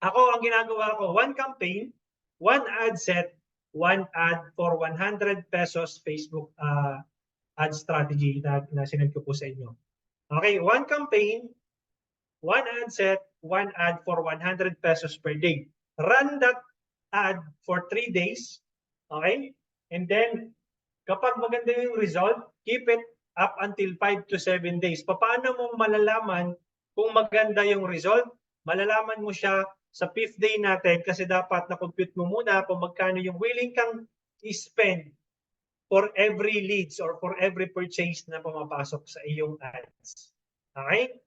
Ako, ang ginagawa ko, one campaign, one ad set, one ad for 100 pesos Facebook ad strategy na sinend ko po sa inyo. Okay, one campaign, one ad set, one ad for 100 pesos per day. Run that ad for 3 days. Okay? And then, kapag maganda yung result, keep it up until 5 to 7 days. Paano mo malalaman kung maganda yung result? Malalaman mo siya sa 5th day natin kasi dapat na-compute mo muna kung magkano yung willing kang i-spend for every leads or for every purchase na pumapasok sa iyong ads. Okay?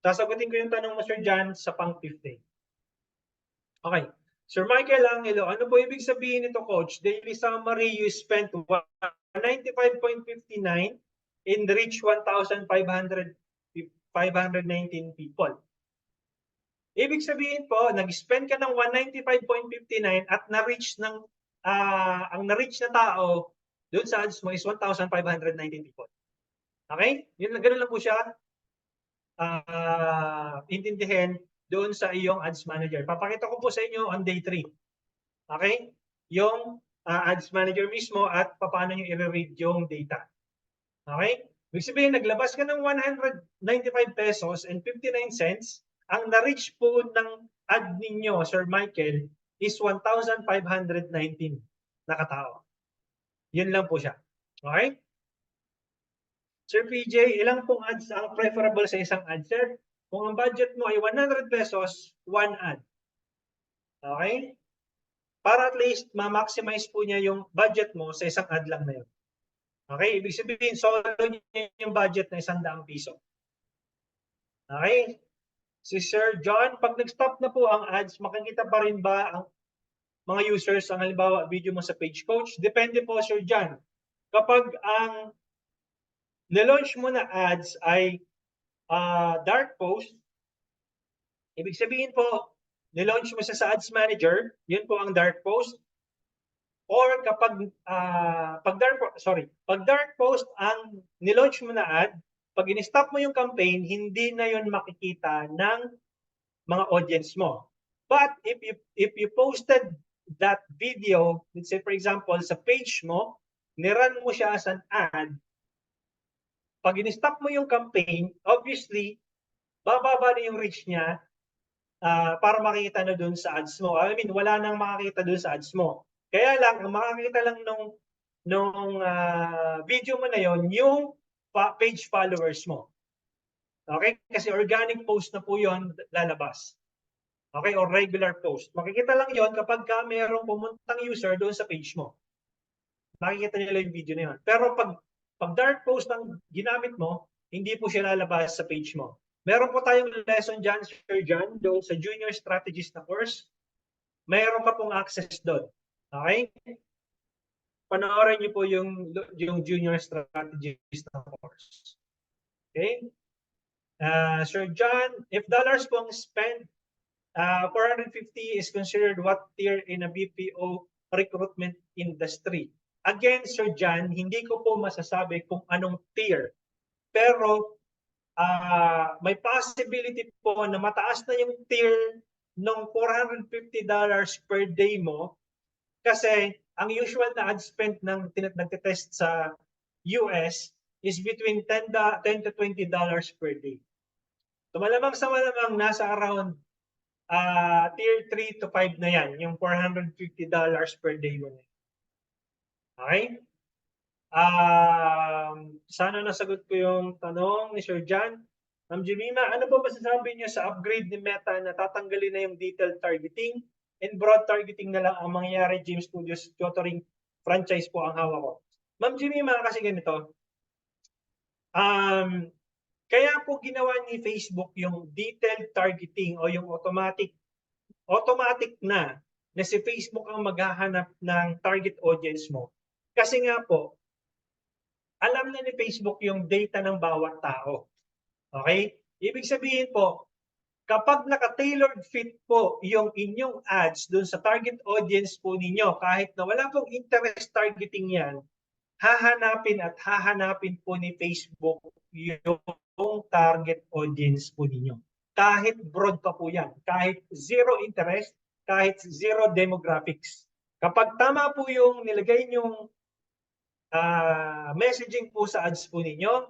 Sasagutin ko yung tanong mo, Sir John, sa pang 5th day. Okay. Sir Michael Angelo, ano po ibig sabihin nito, Coach? Daily summary, you spent 195.59 and reach 1,519 people. Ibig sabihin po, nag-spend ka ng 195.59 at na-reach ng ang na-reach na tao doon sa ads mo is 1,519 people. Okay? Yun lang, ganun lang po siya. Intindihin doon sa iyong ads manager. Papakita ko po sa inyo on day 3. Okay? Yung ads manager mismo at paano nyo i-read yung data. Okay? Ibig sabihin, naglabas ka ng 195 pesos and 59 cents. Ang na-reach po ng ad ninyo, Sir Michael, is 1,519 na katao. Yun lang po siya. Okay? Sir PJ, ilang pong ads ang preferable sa isang ad, sir? Kung ang budget mo ay 100 pesos, one ad. Okay? Para at least ma-maximize po niya yung budget mo sa isang ad lang na yun. Okay? Ibig sabihin, solo niya yung budget na 100 piso. Okay? Si Sir John, pag nag-stop na po ang ads, makikita pa rin ba ang mga users, ang halimbawa video mo sa Page Coach? Depende po, Sir John. Kapag ang nilaunch mo na ads ay dark post, ibig sabihin po, nilaunch mo siya sa Ads Manager, yun po ang dark post. Or kapag pag dark post ang nilaunch mo na ad, pag in-stop mo yung campaign, hindi na yun makikita ng mga audience mo. But if you posted that video, let's say for example, sa page mo, nirun mo siya as an ad, pag in-stop mo yung campaign, obviously, bababa na yung reach niya para makita na dun sa ads mo. I mean, wala nang makakita dun sa ads mo. Kaya lang, ang makakita lang nung video mo na yon, yung page followers mo. Okay? Kasi organic post na po yon lalabas. Okay? Or regular post. Makikita lang yon kapag mayroong pumuntang user doon sa page mo. Makikita nila yung video na yun. Pero pag dark post ang ginamit mo, hindi po siya lalabas sa page mo. Meron po tayong lesson dyan, Sir John, doon sa Junior Strategist na course. Mayroon ka pong access doon. Okay? Panoorin niyo po yung Junior Strategist na course. Okay? Sir John, if dollars pong spend, 450 is considered what tier in a BPO recruitment industry? Again, Sir John, hindi ko po masasabi kung anong tier. Pero may possibility po na mataas na yung tier ng $450 per day mo kasi ang usual na ad spend ng nagtitest sa US is between $10 to $20 per day. So malamang sa malamang nasa around tier 3 to 5 na yan, yung $450 per day mo. Okay? Sana nasagot ko yung tanong ni Sir John. Ma'am Jemima, ano ba masasabi niyo sa upgrade ni Meta na tatanggalin na yung detailed targeting and broad targeting na lang ang mangyayari? James Studios tutoring franchise po ang hawak ko. Ma'am Jemima, kasi ganito. Kaya po ginawa ni Facebook yung detailed targeting o yung automatic na si Facebook ang maghahanap ng target audience mo. Kasi nga po, alam na ni Facebook yung data ng bawat tao. Okay? Ibig sabihin po, kapag naka-tailored fit po yung inyong ads dun sa target audience po ninyo, kahit na wala pong interest targeting yan, hahanapin po ni Facebook yung target audience po ninyo. Kahit broad pa po yan, kahit zero interest, kahit zero demographics. Kapag tama po yung nilagay nyong messaging po sa ads po ninyo,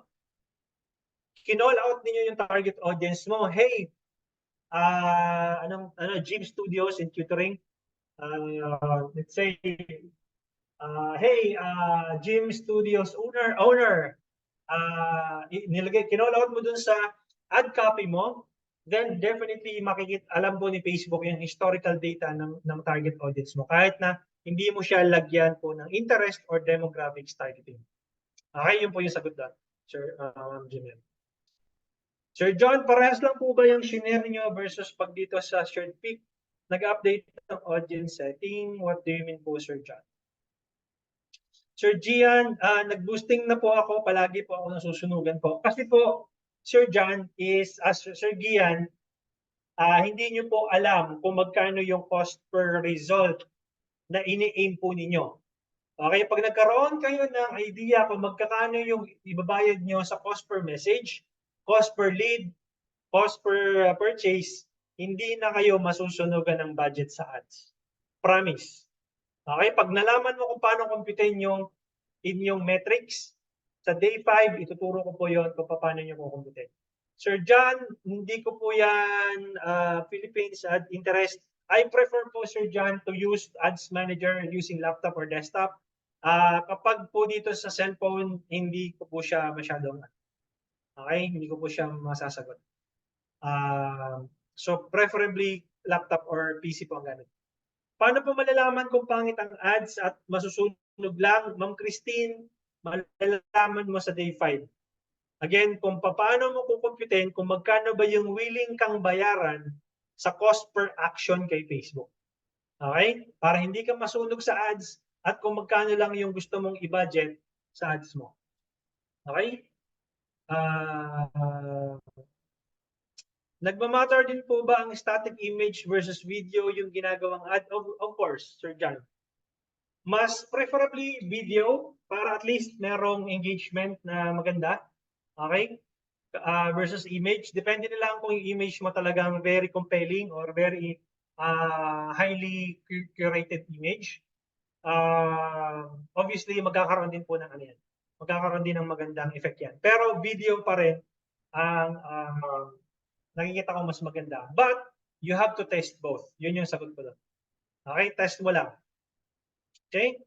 kinall out ninyo yung target audience mo, hey, Gym Studios and Tutoring, let's say, hey, Gym Studios owner, kinall out mo dun sa ad copy mo, then definitely alam po ni Facebook yung historical data ng target audience mo kahit na hindi mo siya lagyan po ng interest or demographics targeting. Okay, yun po yung sagot doon, Sir Jimmy. Sir John, parehas lang po ba yung shinare niyo versus pag dito sa shared pick? Nag-update ng audience setting. What do you mean po, Sir John? Sir Gian, nag-boosting na po ako. Palagi po ako nasusunugan po. Kasi po, Sir John is, as Sir Gian, hindi nyo po alam kung magkano yung cost per result na ini-aim po ninyo. Okay, pag nagkaroon kayo ng idea kung magkano yung ibabayad nyo sa cost per message, cost per lead, cost per purchase, hindi na kayo masusunugan ng budget sa ads. Promise. Okay, pag nalaman mo kung paano kumpitin yung inyong metrics, sa day 5, ituturo ko po yon kung paano nyo kukumpitin. Sir John, hindi ko po yan Philippines ad interest. I prefer po, Sir John, to use Ads Manager using laptop or desktop. Kapag po dito sa cellphone, hindi ko po siya masyadong, okay, hindi ko po siya masasagot. So preferably laptop or PC po ang gamit. Paano po malalaman kung pangit ang ads at masusunog lang? Ma'am Christine, malalaman mo sa day 5. Again, kung paano mo kukumpitin kung magkano ba yung willing kang bayaran sa cost per action kay Facebook. Okay? Para hindi ka masunog sa ads at kung magkano lang yung gusto mong i-budget sa ads mo. Okay? Nagmamatter din po ba ang static image versus video yung ginagawang ad? Of course, Sir John. Mas preferably video para at least merong engagement na maganda. Okay? Versus image. Depende na lang kung yung image mo talagang very compelling or very highly curated image. Obviously, magkakaroon din po ng ano yan. Magkakaroon din ng magandang effect yan. Pero video pa rin ang nakikita ko mas maganda. But, you have to test both. Yun yung sagot ko doon. Okay? Test mo lang. Okay?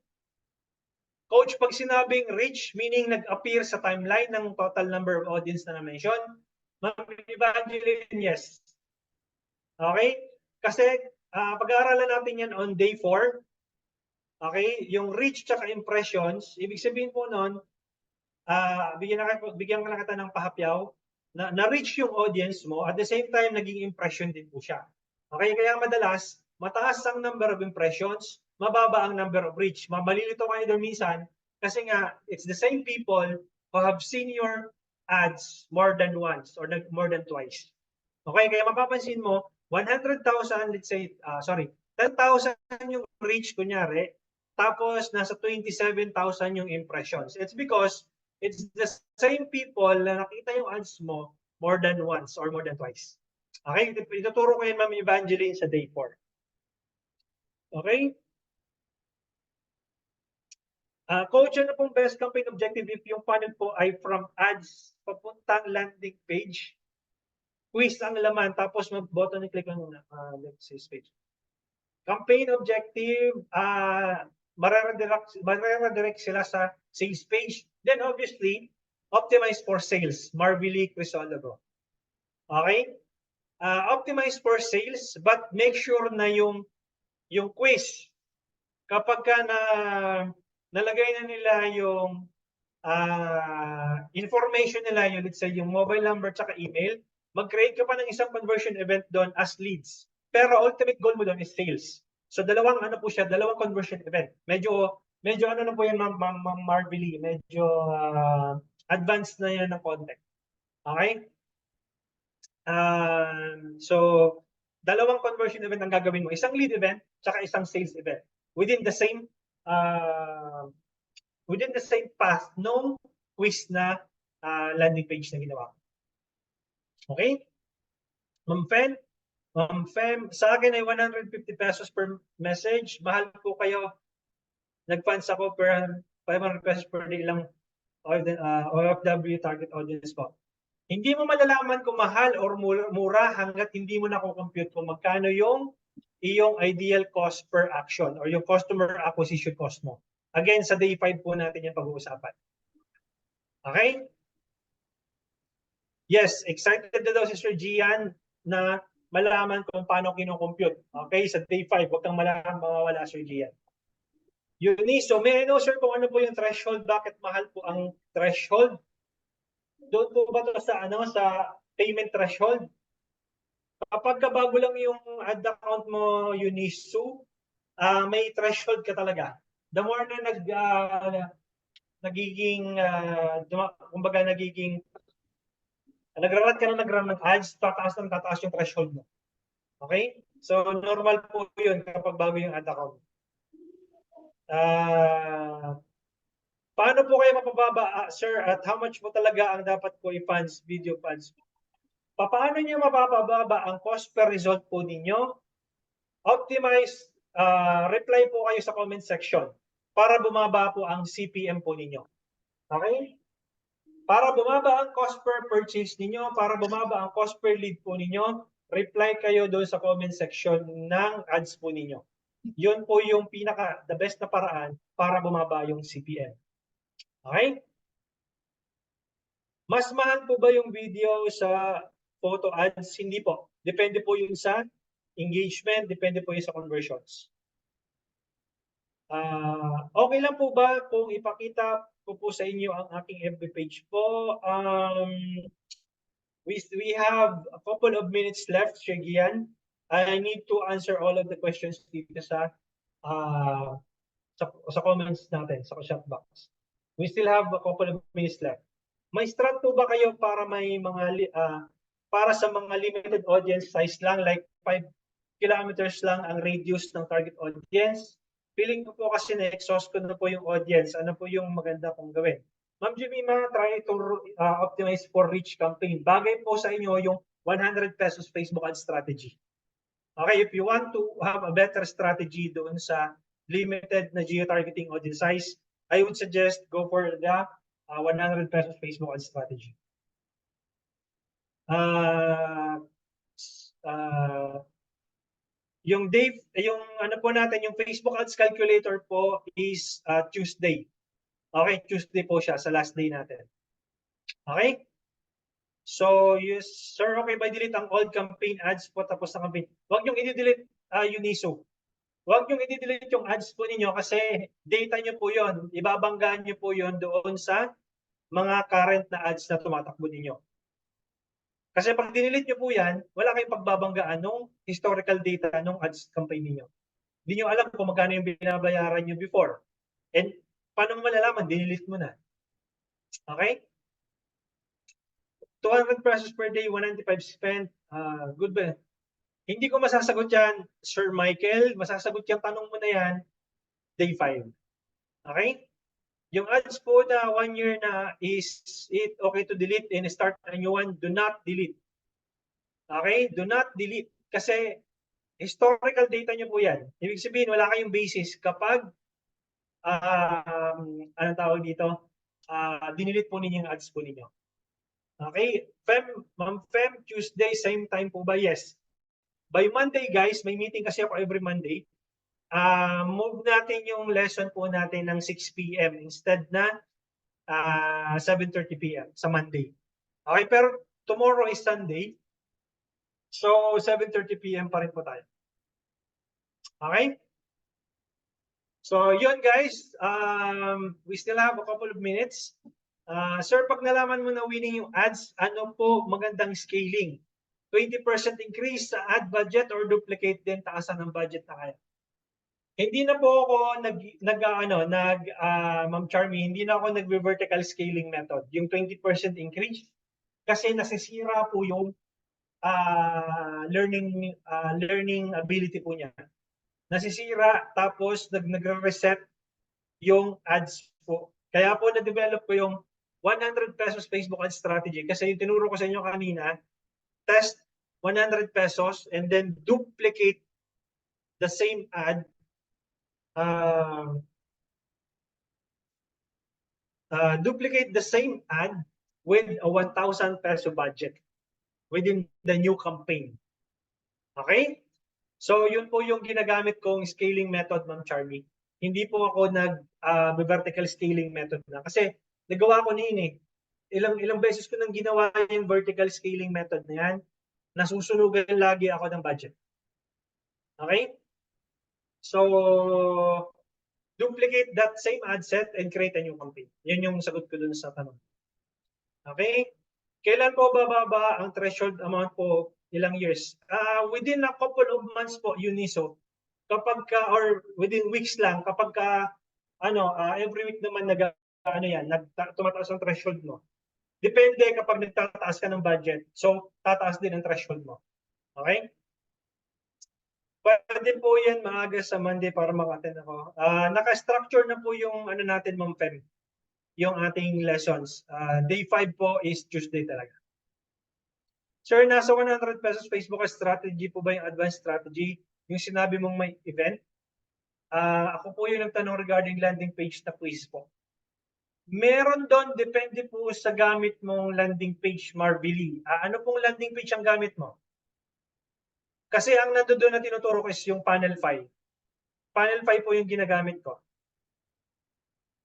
Coach, pag sinabing reach, meaning nag-appear sa timeline ng total number of audience na na-mention, Ma'am Evangeline, yes. Okay? Kasi pag-aaralan natin yan on day 4. Okay? Yung reach tsaka impressions, ibig sabihin po nun, bigyan ka lang kita ng pahapyaw, na-reach yung audience mo, at the same time, naging impression din po siya. Okay? Kaya madalas, mataas ang number of impressions, mababa ang number of reach. Malilito kayo doon minsan, kasi nga, it's the same people who have seen your ads more than once or more than twice. Okay? Kaya mapapansin mo, 100,000, let's say, 10,000 yung reach, kunyari, tapos nasa 27,000 yung impressions. It's because it's the same people na nakita yung ads mo more than once or more than twice. Okay? Ituturo ko yan, Ma'am Evangeline, sa day 4. Okay? Coach, ano pong best campaign objective if yung funnel po ay from ads papuntang landing page? Quiz ang laman, tapos mag-button click lang muna. Let's say page. Campaign objective, mararedirect sila sa sales page. Then obviously, optimize for sales. Marvely Crisologo. Okay? Optimize for sales, but make sure na yung quiz, kapag ka nalagay na nila yung information nila, yung let's say yung mobile number tsaka email, mag-create ka pa ng isang conversion event doon as leads. Pero ultimate goal mo doon is sales. So dalawang conversion event. Medyo ano na po yan, Ma'am Marvely, medyo advanced na yan ng content. Okay? So dalawang conversion event ang gagawin mo. Isang lead event tsaka isang sales event within the same path nung quiz na landing page na ginawa. Okay? Ma'am Fem, sa akin ay 150 pesos per message. Mahal po kayo. Nag-funds ako per 500 pesos per day lang OFW target audience po. Hindi mo malalaman kung mahal or mura hanggat hindi mo na-compute kung magkano yung iyong ideal cost per action or yung customer acquisition cost mo. Again, sa day 5 po natin yung pag-uusapan. Okay? Yes, excited na daw si Sir Gian na malaman kung paano kinocompute. Okay, sa day 5, huwag kang mawawala, Sir Gian. Eunice, so may I know, sir, kung ano po yung threshold? Bakit mahal po ang threshold? Doon po ba ito sa payment threshold? Kapag bago lang yung ad account mo, Eunice, so, may threshold ka talaga. The more na nagra-run ka ng ads, tataas yung threshold mo. Okay? So, normal po yun kapag bago yung ad account. Paano po kayo mapababa, sir, at how much po talaga ang dapat ko i-funds, video funds? Paano niyo mapapababa ang cost per result po ninyo? Optimize, reply po kayo sa comment section para bumaba po ang CPM po ninyo. Okay? Para bumaba ang cost per purchase ninyo, para bumaba ang cost per lead po ninyo, reply kayo doon sa comment section ng ads po ninyo. Yun po yung the best na paraan para bumaba yung CPM. Okay? Mas mahal po ba yung video sa photo ads? Hindi po. Depende po yun sa engagement, depende po yun sa conversions. Okay lang po ba kung ipakita ko po sa inyo ang aking FB page po? We have a couple of minutes left, Sir Gian. I need to answer all of the questions dito sa comments natin, sa chat box. We still have a couple of minutes left. May strat po ba kayo para para sa mga limited audience size lang, like 5 kilometers lang ang radius ng target audience? Feeling ko po kasi na-exhaust ko na po yung audience. Ano po yung maganda kong gawin? Ma'am Jemima, try to optimize for reach campaign. Bagay po sa inyo yung 100 pesos Facebook ad strategy. Okay, if you want to have a better strategy doon sa limited na geo-targeting audience size, I would suggest go for the 100 pesos Facebook ad strategy. Yung ano po natin, yung Facebook ads calculator po is Tuesday. Okay, Tuesday po siya sa last day natin. Okay? So, yes, sir, okay ba delete ang old campaign ads po tapos na campaign? Huwag yung i-delete, Uniso. Huwag yung i-delete yung ads po ninyo kasi data nyo po yon. Ibabanggaan nyo po yon doon sa mga current na ads na tumatakbo ninyo. Kasi pag dinilit nyo po yan, wala kayong pagbabanggaan ng historical data ng ads campaign ninyo. Hindi nyo alam kung magkano yung binabayaran nyo before. And paano mo malalaman? Dinilit mo na. Okay? 200 pesos per day, 195 spent. Good ba? Hindi ko masasagot yan, Sir Michael. Masasagot yung tanong mo na yan, day 5. Okay? Yung ads po na 1 year na, is it okay to delete and start a new one? Do not delete. Okay? Do not delete. Kasi historical data nyo po yan. Ibig sabihin, wala kayong basis kapag, anong tawag dito? Dinilit po ninyo yung ads po ninyo. Okay? Ma'am Fem, Tuesday, same time po ba? Yes. By Monday, guys, may meeting kasi ako every Monday. Move natin yung lesson po natin ng 6 p.m. instead na 7:30 p.m. sa Monday. Okay, pero tomorrow is Sunday. So, 7:30 p.m. pa rin po tayo. Okay? So, yun guys. We still have a couple of minutes. Sir, pag nalaman mo na winning yung ads, ano po magandang scaling? 20% increase sa ad budget or duplicate din taasan ng budget na kaya? Hindi na po ako Ma'am Charmy, hindi na ako nag-vertical scaling method. Yung 20% increase kasi nasisira po yung learning ability po niya. Nasisira tapos nagre-reset yung ads po. Kaya po na-develop ko yung 100 pesos Facebook ad strategy kasi yung tinuro ko sa inyo kanina, test 100 pesos and then duplicate the same ad duplicate the same ad with a 1,000 peso budget within the new campaign. Okay? So, yun po yung ginagamit kong scaling method, Ma'am Charmy. Hindi po ako nag-vertical scaling method na. Kasi nagawa ko na yun eh. Ilang beses ko nang ginawa yung vertical scaling method na yan. Nasusunugan lagi ako ng budget. Okay? So, duplicate that same ad set and create a new campaign. Yun yung sagot ko dun sa tanong. Okay? Kailan po bababa ang threshold amount po? Ilang years? Within a couple of months po, Uniso. Kapag or within weeks lang, kapag every week naman tumataas ang threshold mo. Depende kapag nagtataas ka ng budget. So, tataas din ang threshold mo. Okay? Pwede po yan maaga sa Monday para maka-attend ako. Naka-structure na po yung natin, Ma'am Fem. Yung ating lessons. Day 5 po is Tuesday talaga. Sir, nasa 100 pesos Facebook strategy po ba yung advanced strategy? Yung sinabi mong may event? Ako po yung nagtanong regarding landing page na quiz po. Meron doon, depende po sa gamit mong landing page, Marvily. Ano pong landing page ang gamit mo? Kasi ang nandoon na tinuturo ko is yung panel 5. Panel 5 po yung ginagamit ko.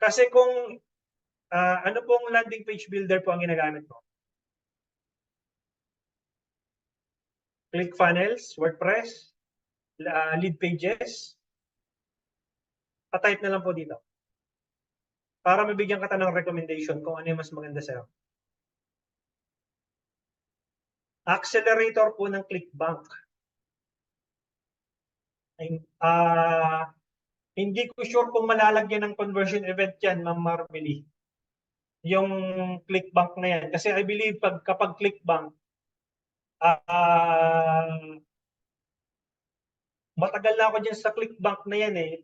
Kasi kung ano pong landing page builder po ang ginagamit mo? ClickFunnels, WordPress, lead pages. Pa-type na lang po dito. Para mabigyan ka ng recommendation kung ano yung mas maganda sa'yo. Accelerator po ng ClickBank. Hindi ko sure kung malalagyan ng conversion event yan, Ma'am Marmely. Yung ClickBank na yan. Kasi I believe kapag ClickBank, matagal na ako dyan sa ClickBank na yan eh.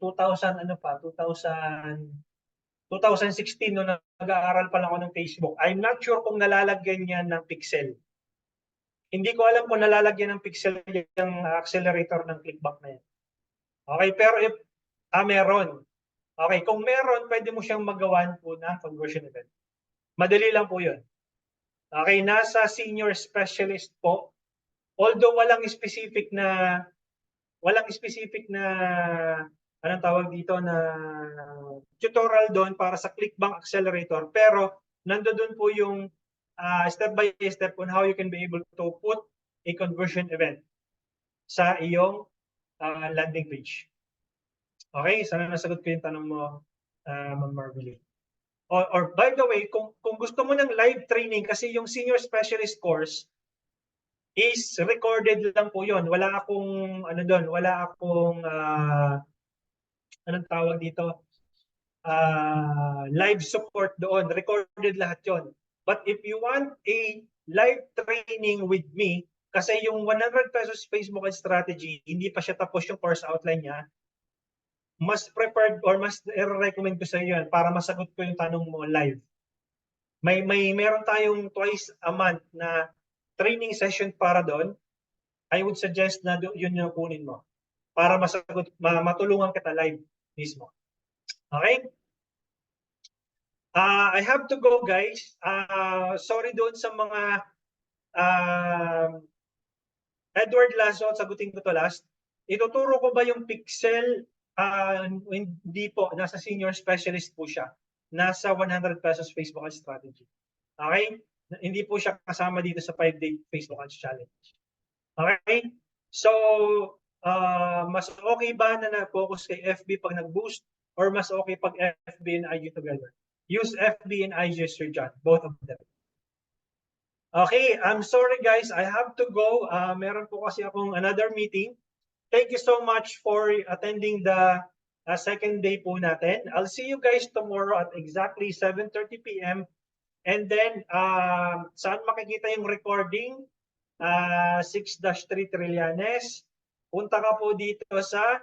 2016 no nag-aaral pa lang ako ng Facebook. I'm not sure kung nalalagyan yan ng pixel. Hindi ko alam kung nalalagyan ng pixel yung accelerator ng ClickBank na yan. Okay, pero if meron. Okay, kung meron, pwede mo siyang magawan po ng conversion event. Madali lang po yun. Okay, nasa senior specialist po. Although walang specific na anong tawag dito na tutorial doon para sa ClickBank Accelerator. Pero nandoon po yung step by step on how you can be able to put a conversion event sa iyong landing page. Okay, sana nasagot ko yung tanong mo, Ma'am Marvelly. Or by the way, kung gusto mo ng live training, kasi yung senior specialist course is recorded lang po yon. Wala akong ano doon, wala akong anong tawag dito, live support doon. Recorded lahat yon. But if you want a live training with me, kasi yung 100 pesos Facebook and strategy, hindi pa siya tapos yung course outline niya, mas preferred or mas i-recommend ko sa iyo yan para masagot ko yung tanong mo live. Meron tayong twice a month na training session para doon. I would suggest na yun yung kunin mo para masagot, matulungan kita live mismo. Okay? I have to go, guys. Sorry doon sa mga Edward Lasso, sagutin ko to last. Ituturo ko ba yung Pixel? Hindi po. Nasa senior specialist po siya. Nasa 100 pesos Facebook Ads strategy. Okay? Hindi po siya kasama dito sa 5-day Facebook Ads challenge. Okay? So, mas okay ba na na-focus kay FB pag nag-boost or mas okay pag FB and IG together? Use FB and IG, Sir John. Both of them. Okay, I'm sorry guys, I have to go. Meron po kasi akong another meeting. Thank you so much for attending the second day po natin. I'll see you guys tomorrow at exactly 7:30 p.m. And then, saan makikita yung recording? 6-3 Trillanes. Punta ka po dito sa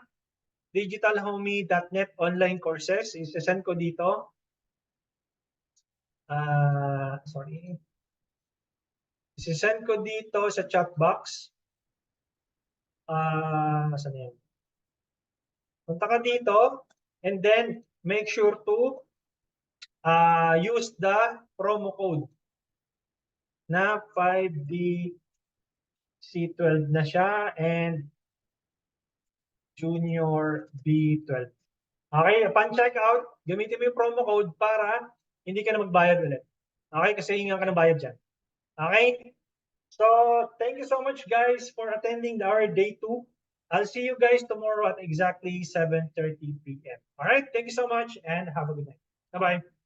digitalhomie.net online courses. Isasend ko dito. Sorry. Isasend ko dito sa chat box. Saan yan? Punta ka dito and then make sure to use the promo code na 5DC12 na siya and Junior B12. Okay, upon check out, gamitin mo yung promo code para hindi ka na magbayad ulit. Okay, kasi hingan ka ng bayad dyan. Okay? So, thank you so much guys for attending our day 2. I'll see you guys tomorrow at exactly 7:30 p.m. All right, thank you so much and have a good night. Bye-bye.